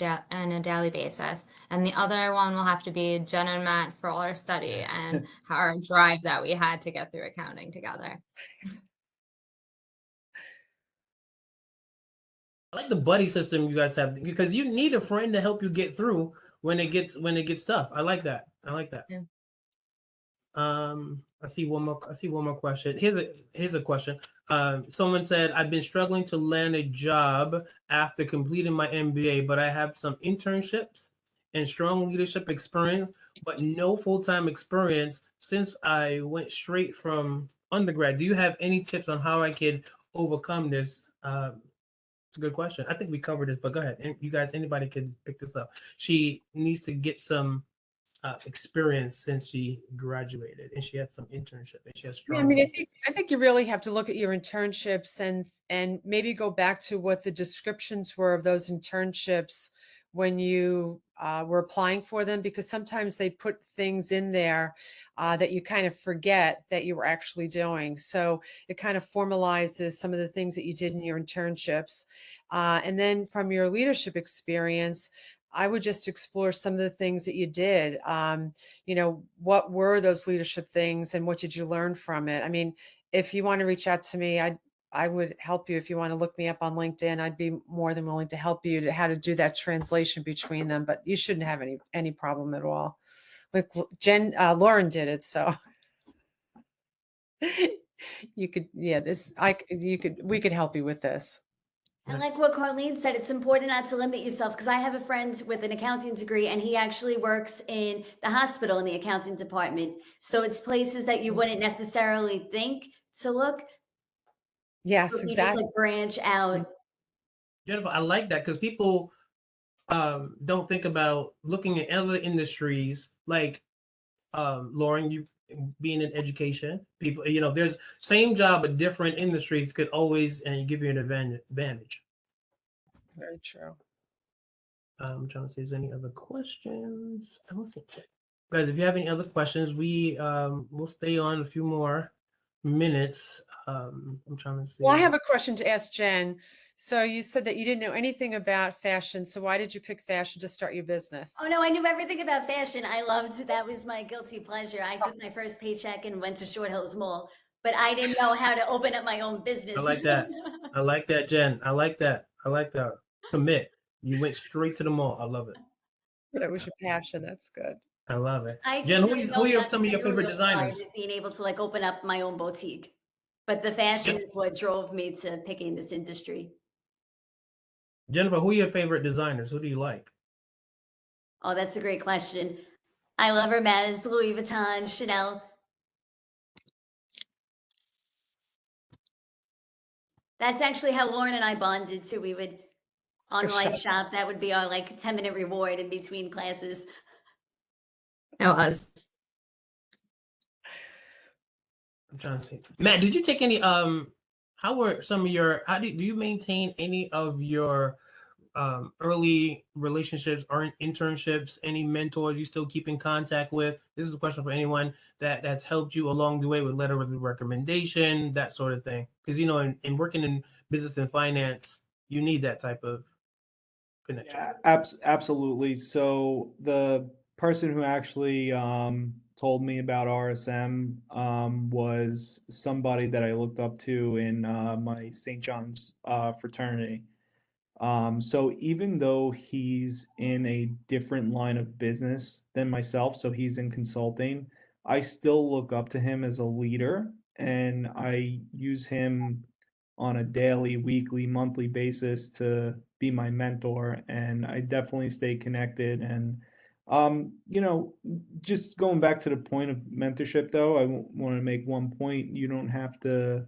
daily basis. And the other one will have to be Jen and Matt for all our study and our drive that we had to get through accounting together. I like the buddy system you guys have because you need a friend to help you get through when it gets tough. I like that. I like that. Yeah. I see one more question. Here's a question. Someone said, I've been struggling to land a job after completing my MBA, but I have some internships and strong leadership experience, but no full-time experience since I went straight from undergrad. Do you have any tips on how I can overcome this? It's a good question. I think we covered this, but go ahead. You guys, anybody can pick this up. She needs to get some experience since she graduated, and she had some internship, and she has Yeah, strong. I think you really have to look at your internships and maybe go back to what the descriptions were of those internships when you were applying for them, because sometimes they put things in there that you kind of forget that you were actually doing. So it kind of formalizes some of the things that you did in your internships. And then from your leadership experience, I would just explore some of the things that you did. What were those leadership things and what did you learn from it? I mean, if you want to reach out to me, I would help you. If you want to look me up on LinkedIn, I'd be more than willing to help you to how to do that translation between them, but you shouldn't have any problem at all. Like Lauren did it. So we could help you with this. And like what Carlene said, it's important not to limit yourself, because I have a friend with an accounting degree and he actually works in the hospital in the accounting department. So it's places that you wouldn't necessarily think to look. Yes, So if you just exactly. like branch out. Jennifer, I like that because people don't think about looking at other industries like Lauren, you being in education, people, there's same job but different industries could always and give you an advantage. Very true. I'm trying to see if there's any other questions. Guys, if you have any other questions, we'll stay on a few more minutes. I'm trying to see. Well, I have a question to ask Jen. So you said that you didn't know anything about fashion. So why did you pick fashion to start your business? Oh no, I knew everything about fashion. That was my guilty pleasure. I took my first paycheck and went to Short Hills Mall, but I didn't know how to open up my own business. I like that. I like that, Jen. I like that. Commit. You went straight to the mall. I love it. That was your passion. That's good. I love it. I just Jen, didn't know who the are some of your favorite entrepreneurial designers? side of being able to like open up my own boutique. But the fashion is what drove me to picking this industry. Jennifer, who are your favorite designers? Who do you like? Oh, that's a great question. I love Hermes, Louis Vuitton, Chanel. That's actually how Lauren and I bonded too. We would online shop. That would be our like 10-minute reward in between classes. It was. I'm trying to think. Matt, did you take any how were some of your do you maintain any of your early relationships or internships, any mentors you still keep in contact with? This is a question for anyone that's helped you along the way with letters of recommendation, that sort of thing. Because in working in business and finance, you need that type of connection. Yeah, absolutely. So the person who actually told me about RSM was somebody that I looked up to in my St. John's fraternity. So even though he's in a different line of business than myself, so he's in consulting, I still look up to him as a leader, and I use him on a daily, weekly, monthly basis to be my mentor, and I definitely stay connected. And just going back to the point of mentorship, though, I want to make one point. You don't have to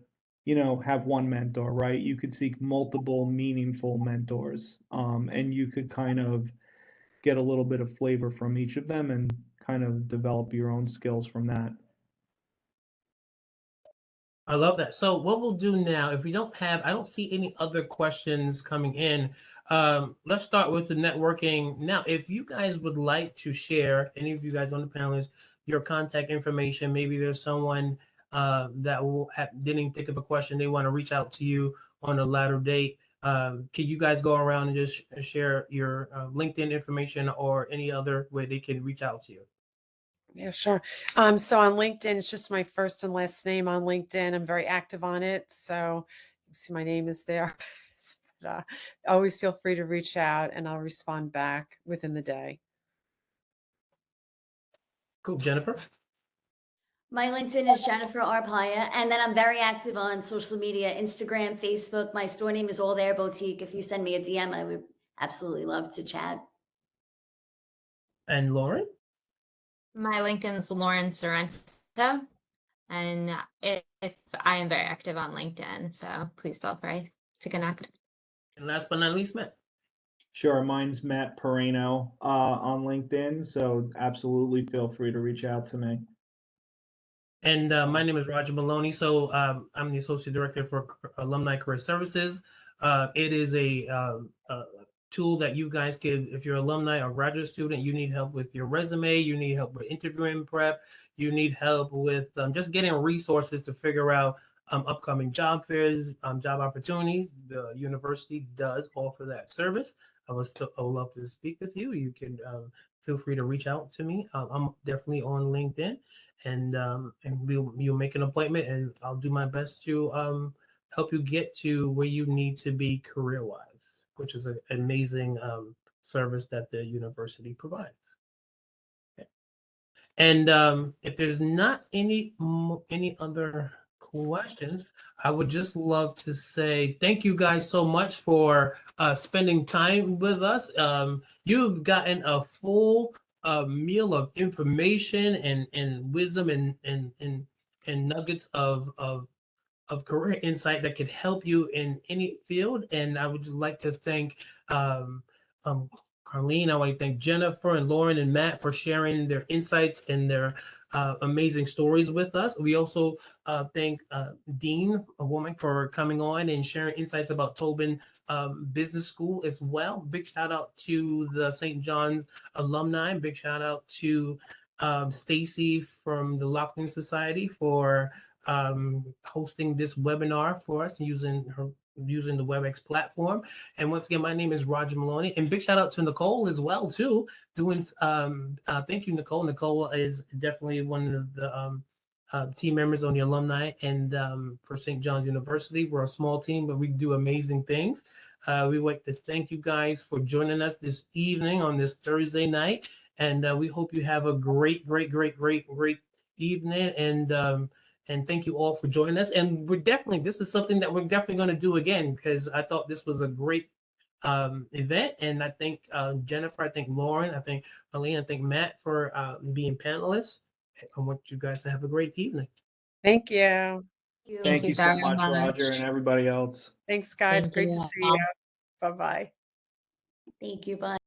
have one mentor, right? You could seek multiple meaningful mentors, and you could kind of get a little bit of flavor from each of them and kind of develop your own skills from that. I love that. So what we'll do now, if we I don't see any other questions coming in. Let's start with the networking. Now, if you guys would like to share, any of you guys on the panelists, your contact information, maybe there's someone that didn't think of a question, they want to reach out to you on a later date. Can you guys go around and just share your LinkedIn information or any other way they can reach out to you? Yeah, sure. So on LinkedIn, it's just my first and last name on LinkedIn. I'm very active on it. So you can see my name is there. But, always feel free to reach out and I'll respond back within the day. Cool. Jennifer? My LinkedIn is Jennifer Arpaia, and then I'm very active on social media, Instagram, Facebook. My store name is All There Boutique. If you send me a DM, I would absolutely love to chat. And Lauren? My LinkedIn's Lauren Sorrento, and if I am very active on LinkedIn, so please feel free to connect. And last but not least, Matt. Sure, mine's Matt Perino on LinkedIn, so absolutely feel free to reach out to me. And my name is Roger Maloney. So I'm the Associate Director for Alumni Career Services. It is a tool that you guys could, if you're alumni or graduate student, you need help with your resume, you need help with interviewing prep, you need help with just getting resources to figure out upcoming job fairs, job opportunities. The university does offer that service. I would love to speak with you. You can feel free to reach out to me. I'm definitely on LinkedIn, and you'll make an appointment, and I'll do my best to help you get to where you need to be career-wise, which is an amazing service that the university provides. Okay. And if there's not any other questions, I would just love to say thank you guys so much for spending time with us. You've gotten a full meal of information and wisdom and nuggets of career insight that could help you in any field. And I would just like to thank Carlene. I want to thank Jennifer and Lauren and Matt for sharing their insights and their amazing stories with us. We also thank Dean, a woman, for coming on and sharing insights about Tobin Business School as well. Big shout out to the St. John's alumni. Big shout out to Stacy from the Lockton Society for hosting this webinar for us using the WebEx platform. And once again, my name is Roger Maloney, and big shout out to Nicole as well too. Thank you, Nicole. Nicole is definitely one of the team members on the alumni and for St. John's University. We're a small team, but we do amazing things. We would like to thank you guys for joining us this evening on this Thursday night, and we hope you have a great evening. And thank you all for joining us. And this is something that we're definitely going to do again, because I thought this was a great event. And I thank Jennifer, I thank Lauren, I thank Aline, I thank Matt for being panelists. I want you guys to have a great evening. Thank you. Thank you so very much, Roger, and everybody else. Thanks, guys. Thank Great you. to see you. Bye-bye. Thank you. Bye.